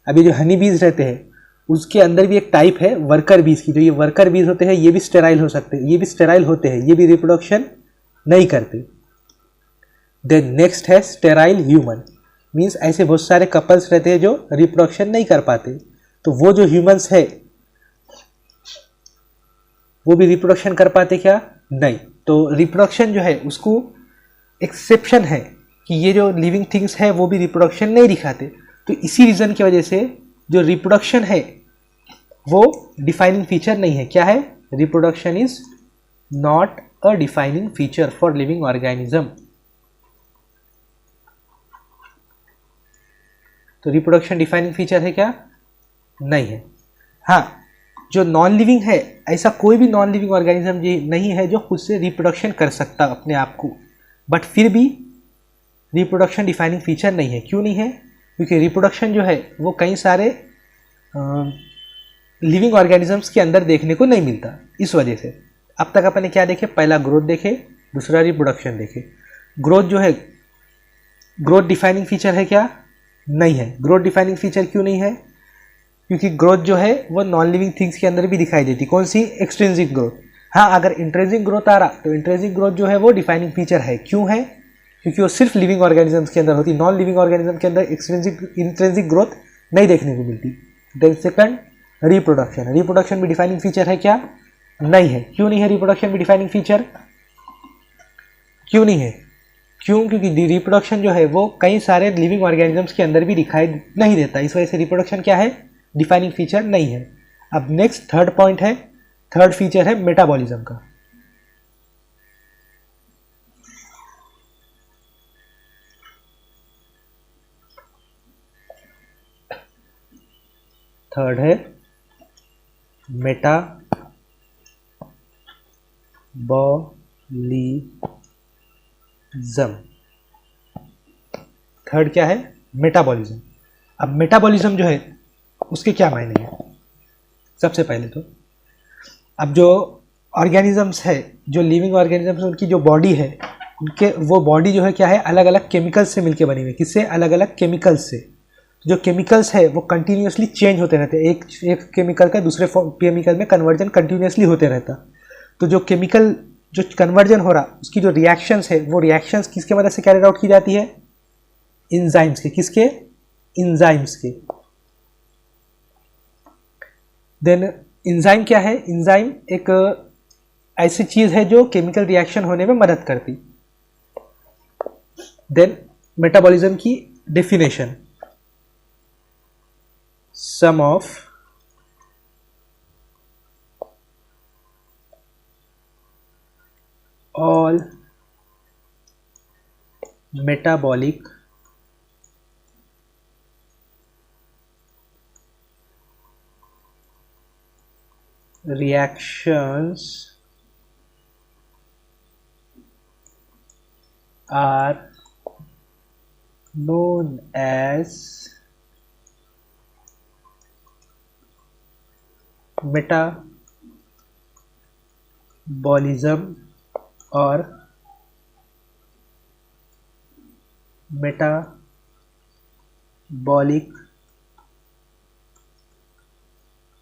अभी जो हनी बीज रहते हैं उसके अंदर भी एक टाइप है वर्कर बीज की। जो ये वर्कर बीज होते हैं ये भी स्टेराइल हो सकते हैं, ये भी स्टेराइल होते हैं, ये भी रिप्रोडक्शन नहीं करते। देन नेक्स्ट है स्टेराइल ह्यूमन। मीन्स ऐसे बहुत सारे कपल्स रहते हैं जो रिप्रोडक्शन नहीं कर पाते, तो वो जो ह्यूमंस है वो भी रिप्रोडक्शन कर पाते क्या? नहीं। तो रिप्रोडक्शन जो है उसको एक्सेप्शन है कि ये जो लिविंग थिंग्स है वो भी रिप्रोडक्शन नहीं दिखाते। तो इसी रीज़न की वजह से जो रिप्रोडक्शन है वो डिफाइनिंग फीचर नहीं है। क्या है? Reproduction is not a defining feature for living organism. तो रिप्रोडक्शन डिफाइनिंग फीचर है क्या? नहीं है। हाँ, जो नॉन लिविंग है, ऐसा कोई भी नॉन लिविंग ऑर्गेनिज्म नहीं है जो खुद से रिप्रोडक्शन कर सकता अपने आप को, बट फिर भी रिप्रोडक्शन डिफाइनिंग फीचर नहीं है। क्यों नहीं है? क्योंकि रिप्रोडक्शन जो है वो कई सारे लिविंग ऑर्गेनिजम्स के अंदर देखने को नहीं मिलता। इस वजह से अब तक अपन ने क्या देखे? पहला ग्रोथ देखे, दूसरा रिप्रोडक्शन देखे। ग्रोथ जो है, ग्रोथ डिफाइनिंग फीचर है क्या? नहीं है। ग्रोथ डिफाइनिंग फीचर क्यों नहीं है? क्योंकि ग्रोथ जो है वो नॉन लिविंग थिंग्स के अंदर भी दिखाई देती। कौन सी? Extrinsic growth. हाँ, अगर इंट्रिंसिक ग्रोथ आ रहा तो इंट्रिंसिक ग्रोथ जो है वो डिफाइनिंग फीचर है। क्यों है? क्योंकि वो सिर्फ लिविंग ऑर्गेनिजम्स के अंदर होती। नॉन लिविंग ऑर्गेनिज्म के अंदर इंट्रिंसिक ग्रोथ नहीं देखने को मिलती। Then second, reproduction. रिप्रोडक्शन भी डिफाइनिंग फीचर है क्या? नहीं है। क्यों नहीं है रिप्रोडक्शन भी डिफाइनिंग फीचर? क्यों नहीं है? क्यों? क्योंकि रिप्रोडक्शन जो है वो कई सारे लिविंग ऑर्गेनिजम्स के अंदर भी दिखाई नहीं देता। इस वजह से रिप्रोडक्शन क्या है? डिफाइनिंग फीचर नहीं है। अब नेक्स्ट थर्ड पॉइंट है, थर्ड फीचर है मेटाबॉलिज्म का। थर्ड है मेटाबॉलिज्म। थर्ड क्या है? मेटाबॉलिज्म। अब मेटाबॉलिज्म जो है उसके क्या मायने हैं? सबसे पहले तो अब जो ऑर्गेनिजम्स है, जो लिविंग ऑर्गेनिजम्स, उनकी जो बॉडी है, उनके वो बॉडी जो है क्या है? अलग अलग केमिकल्स से मिलकर बनी हुई है। किससे? अलग अलग केमिकल्स से। जो केमिकल्स है वो कंटिन्यूसली चेंज होते रहते हैं। एक केमिकल का दूसरे केमिकल में कन्वर्जन कंटिन्यूसली होते रहता। तो जो केमिकल जो कन्वर्जन हो रहा उसकी जो रिएक्शंस है वो रिएक्शंस किसके मदद से कैरिड आउट की जाती है? इंजाइम्स के। किसके? इंजाइम्स के। देन इंजाइम क्या है? इंजाइम एक ऐसी चीज है जो केमिकल रिएक्शन होने में मदद करती। देन मेटाबॉलिज्म की definition, sum of all metabolic reactions are known as metabolism और मेटाबॉलिक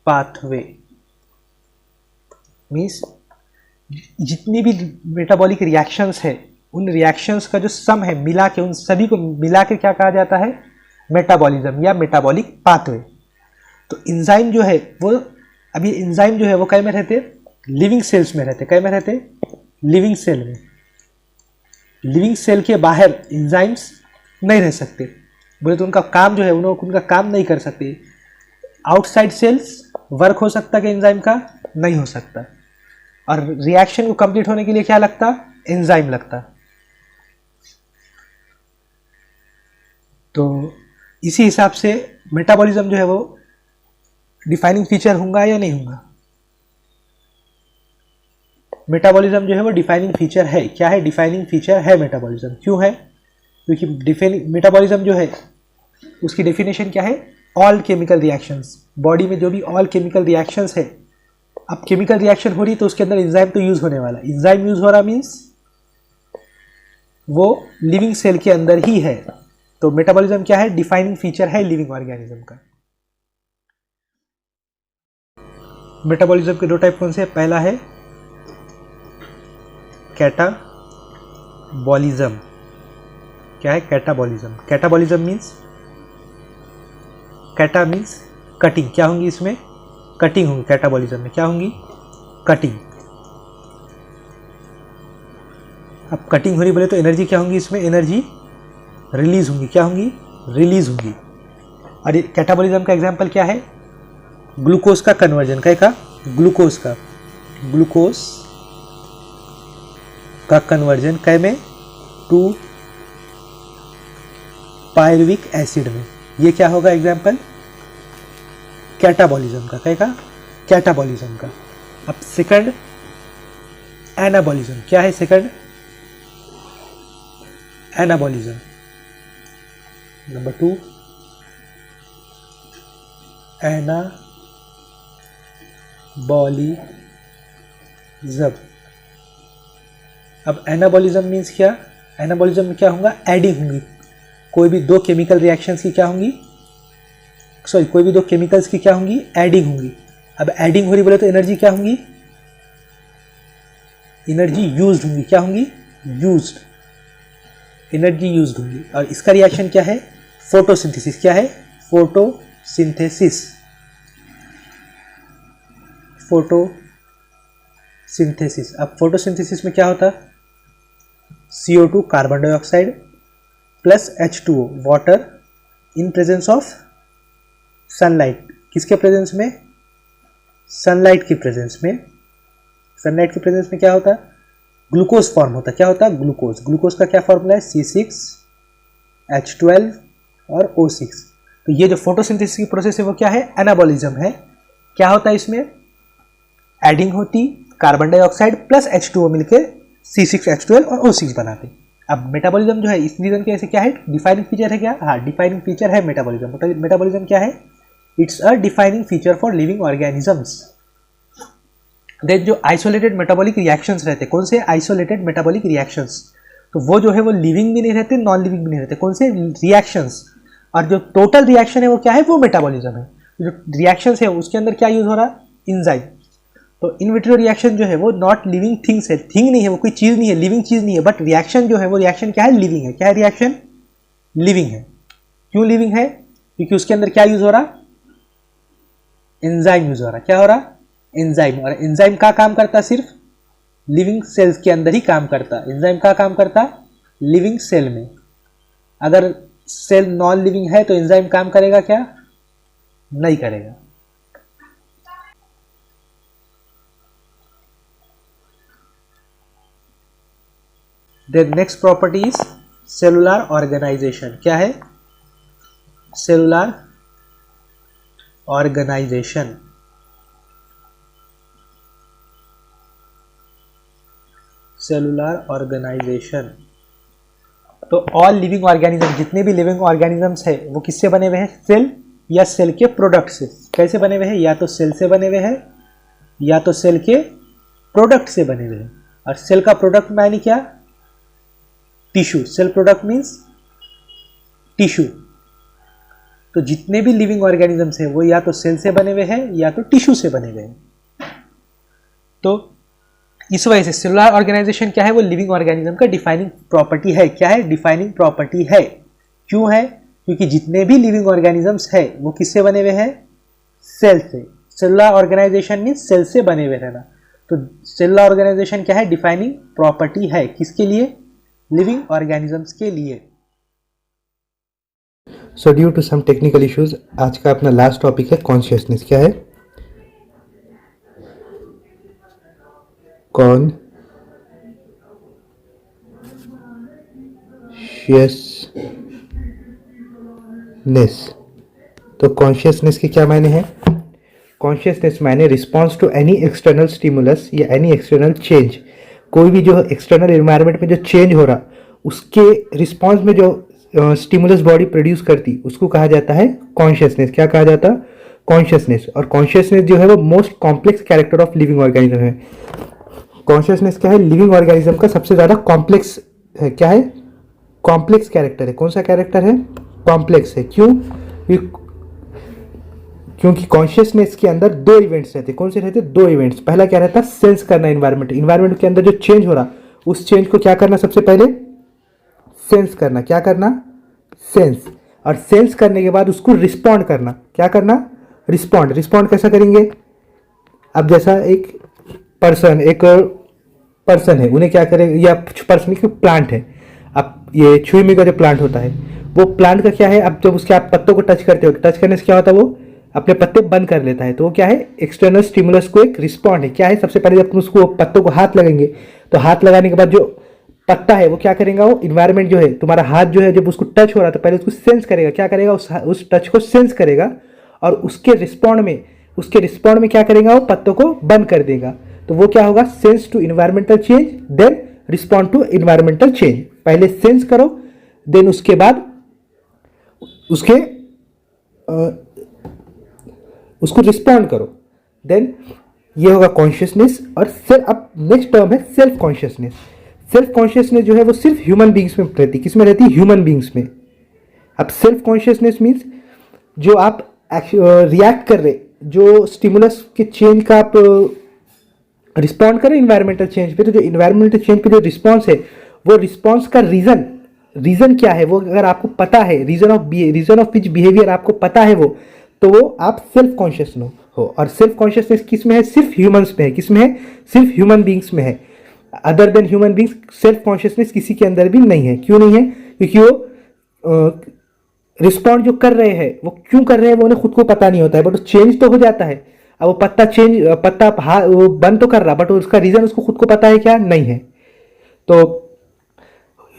पाथवे। मीन्स जितनी भी मेटाबॉलिक रिएक्शंस है उन रिएक्शंस का जो सम है मिला के, उन सभी को मिला के क्या कहा जाता है? मेटाबॉलिज्म या मेटाबॉलिक पाथवे। तो इंजाइम जो है वो, अभी इंजाइम जो है वो कई में रहते? लिविंग सेल्स में रहते। कई में रहते? लिविंग सेल में। लिविंग सेल के बाहर इंजाइम्स नहीं रह सकते। बोले तो उनका काम जो है उनका काम नहीं कर सकते। आउटसाइड सेल्स वर्क हो सकता कि एंजाइम का? नहीं हो सकता। और रिएक्शन को कंप्लीट होने के लिए क्या लगता? एंजाइम लगता। तो इसी हिसाब से मेटाबॉलिज्म जो है वो डिफाइनिंग फीचर होगा या नहीं होगा? मेटाबॉलिज्म जो है वो डिफाइनिंग फीचर है। क्या है? डिफाइनिंग फीचर है मेटाबॉलिज्म। क्यों है? क्योंकि मेटाबॉलिज्म जो है उसकी डेफिनेशन क्या है? All chemical reactions. बॉडी में जो भी ऑल केमिकल रिएक्शंस है, अब केमिकल रिएक्शन हो रही तो उसके अंदर एंजाइम तो यूज होने वाला। एंजाइम यूज हो रहा मीन्स वो लिविंग सेल के अंदर ही है। तो मेटाबॉलिज्म क्या है? डिफाइनिंग फीचर है लिविंग ऑर्गेनिज्म का। मेटाबॉलिज्म के दो टाइप कौन से? पहला है कैटाबॉलिज्म क्या है? Catabolism. Catabolism means, cata means cutting, क्या होंगी इसमें? कटिंग होंगी। कैटाबॉलिज्म में क्या होंगी? कटिंग। अब कटिंग हो रही बोले तो एनर्जी क्या होंगी इसमें? एनर्जी रिलीज होंगी। क्या होंगी? रिलीज होंगी। और कैटाबॉलिज्म का एग्जांपल क्या है? ग्लूकोज का कन्वर्जन। क्या का? ग्लूकोज का। ग्लूकोज का कन्वर्जन कै में? टू पायरुविक एसिड में। ये क्या होगा एग्जांपल? कैटाबॉलिज्म का। क्या का? कैटाबॉलिज्म का। अब सेकंड एनाबॉलिज्म। क्या है सेकंड? एनाबॉलिज्म। Number 2 anabolism. अब एनाबॉलिज्म मीन्स क्या? एनाबॉलिज्म में क्या होगा? एडिंग होंगी। कोई भी दो केमिकल रिएक्शंस की क्या होंगी? सॉरी, कोई भी दो केमिकल्स की क्या होंगी? एडिंग होंगी। अब एडिंग हो रही बोले तो एनर्जी क्या होंगी? एनर्जी यूज्ड होंगी। क्या होंगी? यूज्ड। एनर्जी यूज्ड होंगी। और इसका रिएक्शन क्या है? फोटोसिंथेसिस। क्या है? फोटोसिंथेसिस। फोटोसिंथेसिस। अब फोटोसिंथेसिस में क्या होता? CO2 carbon dioxide plus H2O water in presence of sunlight. किसके प्रेजेंस में? सनलाइट की प्रेजेंस में। सनलाइट की प्रेजेंस में क्या होता? ग्लूकोज फॉर्म होता। क्या होता? ग्लूकोज। ग्लूकोज का क्या फॉर्मूला है? C6H12 और O6। तो ये जो फोटोसिंथेसिस की प्रोसेस है वो क्या है? एनाबॉलिज्म है। क्या होता है इसमें? एडिंग होती, कार्बन डाइऑक्साइड प्लस H2O मिलकर C6H12 और O6 बनाते। अब मेटाबॉलिज्म जो है इस रीजन के ऐसे क्या है? डिफाइनिंग फीचर है। क्या? हाँ, डिफाइनिंग फीचर है मेटाबॉलिज्म। मेटाबॉलिज्म क्या है? It's a defining feature for living organisms. Then जो आइसोलेटेड मेटाबॉलिक रिएक्शंस रहते, कौन से? Isolated metabolic reactions. तो वो जो है वो लिविंग भी नहीं रहते, नॉन लिविंग भी नहीं रहते। कौन से? रिएक्शंस। और जो टोटल रिएक्शन है वो क्या है? वो मेटाबॉलिज्म है। जो रिएक्शंस है उसके अंदर क्या यूज हो रहा? एंजाइम। तो इन विट्रो रिएक्शन जो है वो नॉट लिविंग थिंग्स है। थिंग नहीं है, वो कोई चीज नहीं है, लिविंग चीज नहीं है। बट रिएक्शन जो है वो रिएक्शन क्या है? लिविंग है। क्या है रिएक्शन? लिविंग है। क्यों लिविंग है? क्योंकि उसके अंदर क्या यूज हो रहा? एंजाइम यूज हो रहा। क्या हो रहा? एंजाइम। और एंजाइम का काम करता? सिर्फ लिविंग सेल्स के अंदर ही काम करता। एंजाइम का काम करता? लिविंग सेल में। अगर सेल नॉन लिविंग है तो एंजाइम काम करेगा क्या? नहीं करेगा। Then next property is cellular organisation. क्या है? Cellular organisation. Cellular organisation. तो ऑल लिविंग ऑर्गेनिज्म, जितने भी लिविंग ऑर्गेनिजम्स है वो किससे बने हुए हैं? सेल या सेल के प्रोडक्ट से। कैसे बने हुए हैं? या तो सेल से बने हुए हैं या तो सेल के प्रोडक्ट से बने हुए हैं। और सेल का प्रोडक्ट माने क्या? Tissue. Cell product means tissue. तो जितने भी लिविंग ऑर्गेनिजम्स हैं वो या तो सेल से बने हुए हैं या तो टिश्यू से बने हुए हैं। तो इस वजह से सेलुलर ऑर्गेनाइजेशन क्या है? वो लिविंग ऑर्गेनिज्म का डिफाइनिंग प्रॉपर्टी है। क्या है? डिफाइनिंग प्रॉपर्टी है। क्यों है? क्योंकि जितने भी लिविंग ऑर्गेनिजम्स है वो किससे बने हुए हैं? सेल से। सेलुलर ऑर्गेनाइजेशन मीन्स सेल से बने हुए रहना। तो सेलुलर ऑर्गेनाइजेशन क्या है? डिफाइनिंग प्रॉपर्टी है। किसके लिए? लिविंग ऑर्गेनिजम्स के लिए। So due to some technical issues आज का अपना लास्ट टॉपिक है कॉन्शियसनेस। क्या है? कॉन्शियसनेस। तो कॉन्शियसनेस के क्या मायने हैं? कॉन्शियसनेस मायने response to any external stimulus या एनी एक्सटर्नल चेंज। कोई भी जो एक्सटर्नल एनवायरनमेंट में जो चेंज हो रहा उसके रिस्पॉन्स में जो स्टिमुलस बॉडी प्रोड्यूस करती उसको कहा जाता है कॉन्शियसनेस। क्या कहा जाता? कॉन्शियसनेस। और कॉन्शियसनेस जो है वो most complex character of living organism है। कॉन्शियसनेस क्या है? लिविंग ऑर्गेनिज्म का सबसे ज्यादा कॉम्प्लेक्स है। क्या है? कॉम्प्लेक्स कैरेक्टर है। कौन सा कैरेक्टर है? कॉम्प्लेक्स है। क्यों? क्योंकि कॉन्शियसनेस के अंदर दो इवेंट्स रहते। कौन से रहते? दो इवेंट्स। पहला क्या रहता? सेंस करना एनवायरनमेंट। एनवायरनमेंट के अंदर जो चेंज हो रहा उस चेंज को क्या करना? सबसे पहले सेंस करना, क्या करना, सेंस, और सेंस करने के बाद उसको रिस्पॉन्ड करना, क्या करना, रिस्पॉन्ड। रिस्पॉन्ड कैसा करेंगे, अब जैसा एक पर्सन है, उन्हें क्या करें, या पर्सन की प्लांट है, अब ये छुईमी का जो प्लांट होता है वो प्लांट का क्या है, अब जब उसके आप पत्तों को टच करते हो, टच करने से क्या होता है, वो अपने पत्ते बंद कर लेता है, तो वो क्या है, एक्सटर्नल स्टिमुलस को एक रिस्पॉन्ड है, क्या है, सबसे पहले जब तुम उसको पत्तों को हाथ लगेंगे तो हाथ लगाने के बाद जो पत्ता है वो क्या करेगा, वो इन्वायरमेंट जो है, तुम्हारा हाथ जो है जब उसको टच हो रहा था पहले उसको सेंस करेगा, क्या करेगा, उस टच को सेंस करेगा, और उसके रिस्पॉन्ड में क्या करेगा, वो पत्तों को बंद कर देगा, तो वो क्या होगा, sense to environmental change then respond to environmental change. पहले सेंस करो, देन उसके बाद उसको रिस्पॉन्ड करो, देन ये होगा कॉन्शियसनेस। और अब नेक्स्ट टर्म है सेल्फ कॉन्शियसनेस। सेल्फ कॉन्शियसनेस जो है वो सिर्फ ह्यूमन बींग्स में रहती है, किसमें रहती है, ह्यूमन बींग्स में। अब सेल्फ कॉन्शियसनेस मीन्स जो आप रिएक्ट कर रहे, जो स्टिमुलस के चेंज का आप रिस्पॉन्ड करें इन्वायरमेंटल चेंज पे, तो जो इन्वायरमेंटल चेंज पे जो रिस्पॉन्स है, वो रिस्पॉन्स का रीजन क्या है, वो अगर आपको पता है, रीजन ऑफ विच बिहेवियर आपको पता है वो, तो वो आप सेल्फ कॉन्शियस हो। और सेल्फ कॉन्शियसनेस किस में है, सिर्फ ह्यूमंस में है, किस में है, सिर्फ ह्यूमन बींग्स में है। Other than human beings self consciousness किसी के अंदर भी नहीं है। क्यों नहीं है, क्योंकि वो रिस्पॉन्ड जो कर रहे हैं वो क्यों कर रहे हैं वो उन्हें खुद को पता नहीं होता है, बट वो चेंज तो हो जाता है। अब वो पत्ता वो बंद तो कर रहा, बट उसका रीजन उसको खुद को पता है क्या, नहीं है। तो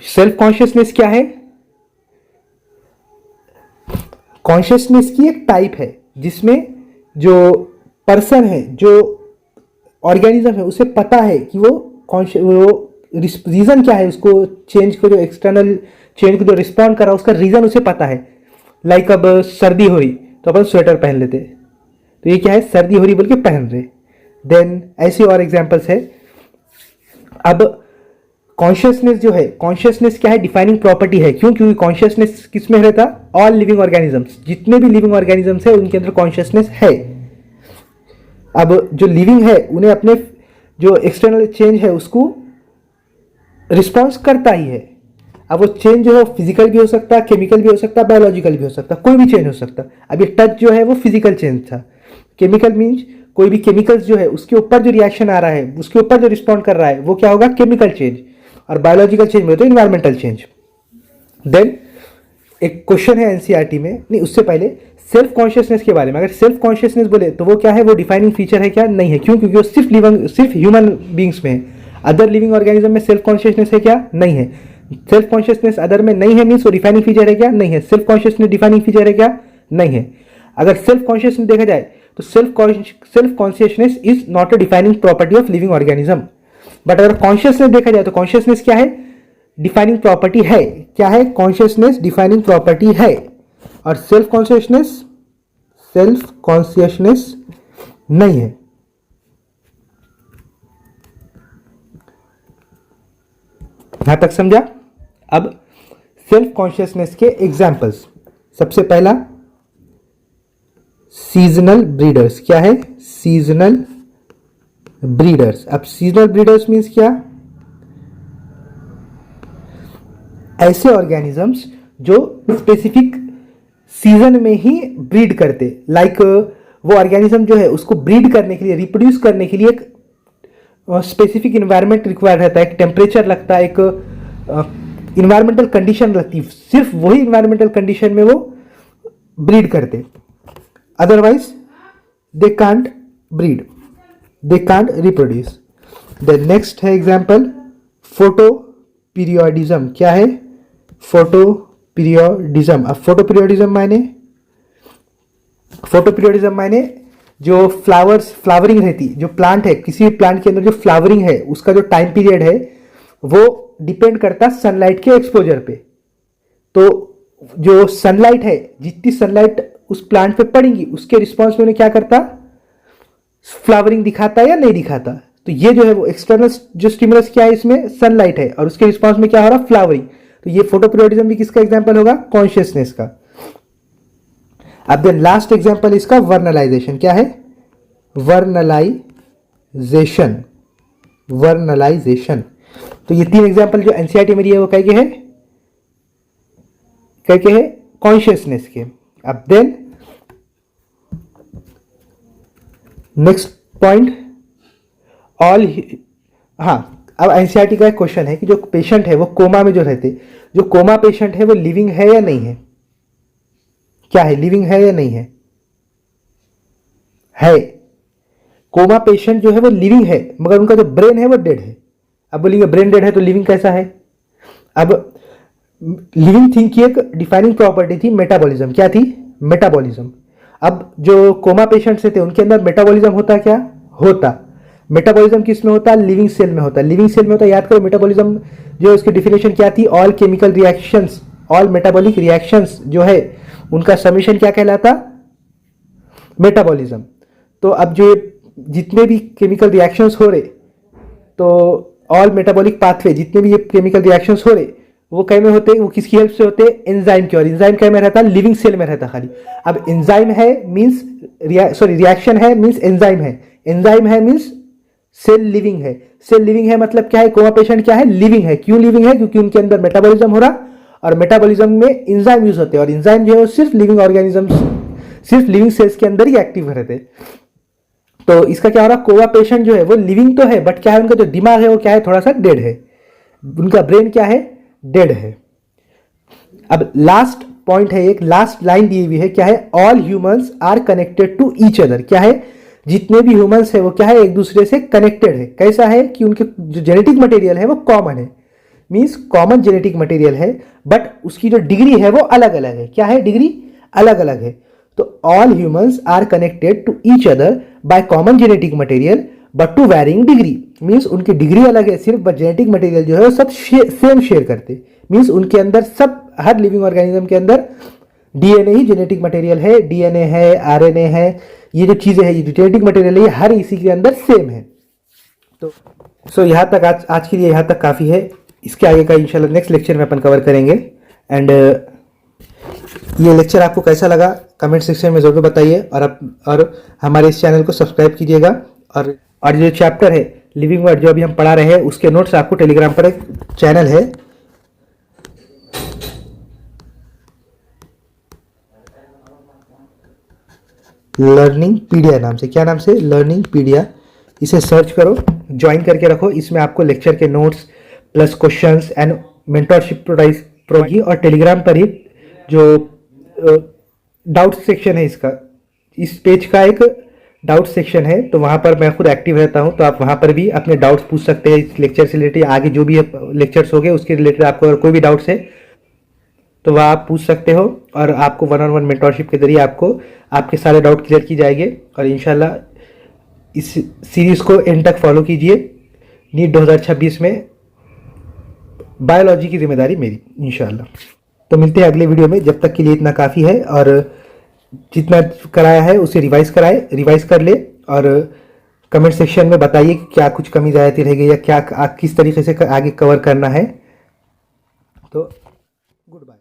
सेल्फ कॉन्शियसनेस क्या है, कॉन्शियसनेस की एक टाइप है जिसमें जो पर्सन है, जो ऑर्गेनिज्म है, उसे पता है कि वो रीजन क्या है, उसको चेंज को, जो एक्सटर्नल चेंज को जो रिस्पॉन्ड कर रहा है उसका रीजन उसे पता है। लाइक अब सर्दी हो रही तो अपन स्वेटर पहन लेते, तो ये क्या है, सर्दी हो रही बोल के पहन रहे। देन ऐसे और एग्जांपल्स है। अब कॉन्शियसनेस जो है, कॉन्शियसनेस क्या है, डिफाइनिंग प्रॉपर्टी है। क्यों, क्योंकि कॉन्शियसनेस किस में रहता, ऑल लिविंग ऑर्गेनिजम्स, जितने भी लिविंग ऑर्गेनिजम्स है उनके अंदर कॉन्शियसनेस है। अब जो लिविंग है उन्हें अपने जो एक्सटर्नल चेंज है उसको रिस्पॉन्स करता ही है। अब वो चेंज जो है फिजिकल भी हो सकता है, केमिकल भी हो सकता है, बायोलॉजिकल भी हो सकता है, कोई भी चेंज हो सकता है। अब ये टच जो है वो फिजिकल चेंज था, केमिकल मीन्स कोई भी केमिकल्स जो है उसके ऊपर जो रिएक्शन आ रहा है, उसके ऊपर जो रिस्पॉन्ड कर रहा है वो क्या होगा, केमिकल चेंज। और बायोलॉजिकल चेंज में तो इन्वायरमेंटल चेंज। देन एक क्वेश्चन है एनसीईआरटी में, नहीं उससे पहले सेल्फ कॉन्शियसनेस के बारे में, अगर सेल्फ कॉन्शियसनेस बोले तो वो क्या है, वो डिफाइनिंग फीचर है क्या, नहीं है। क्यों, क्योंकि वो सिर्फ ह्यूमन बींग्स में है। अदर लिविंग ऑर्गेनिज्म में सेल्फ कॉन्शियसनेस है क्या, नहीं है। सेल्फ कॉन्शियसनेस अदर में नहीं है मीन्स वो डिफाइनिंग फीचर है क्या, नहीं है। सेल्फ कॉन्शियसनेस डिफाइनिंग फीचर है क्या, नहीं है। अगर सेल्फ कॉन्शियसनेस देखा जाए तो self consciousness is not a defining property of living organism. But अगर कॉन्शियसनेस देखा जाए तो कॉन्शियसनेस क्या है, डिफाइनिंग प्रॉपर्टी है। क्या है, कॉन्शियसनेस डिफाइनिंग प्रॉपर्टी है। और सेल्फ कॉन्शियसनेस नहीं है। यहां तक समझा। अब सेल्फ कॉन्शियसनेस के एग्जाम्पल्स, सबसे पहला सीजनल ब्रीडर्स। क्या है, सीजनल ब्रीडर्स। अब सीजनल ब्रीडर्स मीन्स क्या, ऐसे ऑर्गेनिजम्स जो स्पेसिफिक सीजन में ही ब्रीड करते। लाइक वो ऑर्गेनिज्म जो है उसको ब्रीड करने के लिए, रिप्रोड्यूस करने के लिए एक स्पेसिफिक इन्वायरमेंट रिक्वायर्ड रहता है, एक टेम्परेचर लगता है, एक इन्वायरमेंटल कंडीशन लगती है। सिर्फ वही इन्वायरमेंटल कंडीशन में वो ब्रीड करते, otherwise they can't breed, they can't reproduce. The next है एग्जाम्पल फोटो पीरियोडिज्म। क्या है, फोटो पीरियोडिज्म। अब फोटो पीरियोडिज्म माने जो फ्लावरिंग रहती, जो प्लांट है, किसी भी प्लांट के अंदर जो फ्लावरिंग है उसका जो टाइम पीरियड है वो डिपेंड करता सनलाइट के एक्सपोजर पे। तो जो सनलाइट है, जितनी सनलाइट उस प्लांट पे पड़ेगी उसके रिस्पॉन्स में उन्हें क्या करता, फ्लावरिंग दिखाता या नहीं दिखाता। तो ये जो है वो एक्सटर्नल जो स्टिमुलस क्या है, इसमें सनलाइट है और उसके रिस्पॉन्स में क्या हो रहा, फ्लावरिंग। तो ये फोटो पीरियोडिज्म भी किसका एग्जाम्पल होगा, कॉन्शियसनेस का। अब देन लास्ट एग्जाम्पल इसका वर्नलाइजेशन। क्या है, वर्नलाइजेशन। तो ये तीन एग्जाम्पल जो एनसीईआरटी में दिए वो क्या है, क्या है, कॉन्शियसनेस के। अब देन नेक्स्ट पॉइंट, ऑल, हाँ, अब एनसीईआरटी का एक क्वेश्चन है कि जो पेशेंट है वो कोमा में जो रहते, जो कोमा पेशेंट है वो लिविंग है या नहीं है, क्या है, लिविंग है या नहीं है, है। कोमा पेशेंट जो है वो लिविंग है, मगर उनका जो ब्रेन है वो डेड है। अब बोलिए ब्रेन डेड है तो लिविंग कैसा है। अब लिविंग थिंग की एक डिफाइनिंग प्रॉपर्टी थी मेटाबॉलिज्म, क्या थी, मेटाबॉलिज्म। अब जो कोमा पेशेंट्स थे उनके अंदर मेटाबॉलिज्म होता, क्या होता, मेटाबॉलिज्म किस में होता, लिविंग सेल में होता, लिविंग सेल में होता। याद करो मेटाबॉलिज्म जो है उसकी डिफिनेशन क्या थी, all chemical reactions, all metabolic reactions जो है उनका समीशन क्या कहलाता, मेटाबॉलिज्म। तो अब जो जितने भी केमिकल रिएक्शंस हो रहे, तो ऑल मेटाबॉलिक पाथवे, जितने भी ये केमिकल रिएक्शंस हो रहे वो कै में होते, वो किसकी हेल्प से होते, एंजाइम की। और एंजाइम कै में रहता, लिविंग सेल में रहता खाली। अब एंजाइम है मींस रिएक्शन है मींस एंजाइम है, एंजाइम है मींस सेल लिविंग है। सेल लिविंग है मतलब क्या है, कोमा पेशेंट क्या है, लिविंग है। क्यों लिविंग है, क्योंकि उनके अंदर मेटाबॉलिज्म हो रहा, और मेटाबॉलिज्म में एंजाइम यूज होते हैं, और एंजाइम जो है सिर्फ लिविंग ऑर्गेनिजम्स, सिर्फ लिविंग सेल्स के अंदर ही एक्टिव रहते। तो इसका क्या हो रहा, कोमा पेशेंट जो है वो लिविंग तो है, बट क्या है, उनका जो दिमाग है वो क्या है, थोड़ा सा डेड है, उनका ब्रेन क्या है, डेड है। अब लास्ट पॉइंट है, एक लास्ट लाइन दी हुई है, क्या है, all humans are connected to each other. क्या है, जितने भी ह्यूमंस है वो क्या है, एक दूसरे से कनेक्टेड है। कैसा है कि उनके जो जेनेटिक मटेरियल है वो कॉमन है, मींस कॉमन जेनेटिक मटेरियल है, बट उसकी जो डिग्री है वो अलग अलग है। क्या है, डिग्री अलग अलग है। तो all humans are connected to each other by common genetic material but to varying degree, means उनकी डिग्री अलग है सिर्फ, बट जेनेटिक मटेरियल जो है वो सब सेम शेयर करते, मींस उनके अंदर सब, हर लिविंग ऑर्गेनिज्म के अंदर डीएनए ही जेनेटिक मटेरियल है, डीएनए है, आरएनए है, ये जो चीजें हैं, ये जो जेनेटिक मटेरियल है, ये हर इसी के अंदर सेम है। तो सो यहाँ तक आज के लिए यहाँ तक काफ़ी है। इसके आगे का इंशाल्लाह नेक्स्ट लेक्चर में अपन कवर करेंगे। एंड ये लेक्चर आपको कैसा लगा कमेंट सेक्शन में ज़रूर बताइए, और हमारे इस चैनल को सब्सक्राइब कीजिएगा। और जो चैप्टर है लिविंग वर्ड जो अभी हम पढ़ा रहे हैं उसके नोट्स आपको टेलीग्राम पर एक चैनल है, लर्निंग पीडिया नाम से, क्या नाम से, लर्निंग पीडिया। इसे सर्च करो, ज्वाइन करके रखो। इसमें आपको लेक्चर के notes plus questions and mentorship provide, और टेलीग्राम पर ही जो डाउट सेक्शन है, इसका, इस पेज का एक डाउट सेक्शन है, तो वहाँ पर मैं खुद एक्टिव रहता हूँ। तो आप वहाँ पर भी अपने डाउट्स पूछ सकते हैं इस लेक्चर से रिलेटेड, आगे जो भी लेक्चर्स हो गए उसके रिलेटेड आपको अगर कोई भी डाउट्स है तो वह आप पूछ सकते हो, और आपको 1-on-1 मेंटरशिप के जरिए आपको आपके सारे डाउट क्लियर की जाएंगे। और इंशाल्लाह इस सीरीज़ को एंड तक फॉलो कीजिए। नीट 2026 में बायोलॉजी की जिम्मेदारी मेरी इंशाल्लाह। तो मिलते हैं अगले वीडियो में, जब तक के लिए इतना काफ़ी है। और जितना कराया है उसे रिवाइज कर ले, और कमेंट सेक्शन में बताइए कि क्या कुछ कमी ज़्यादती रह गई या क्या किस तरीके से आगे कवर करना है। तो गुड बाय।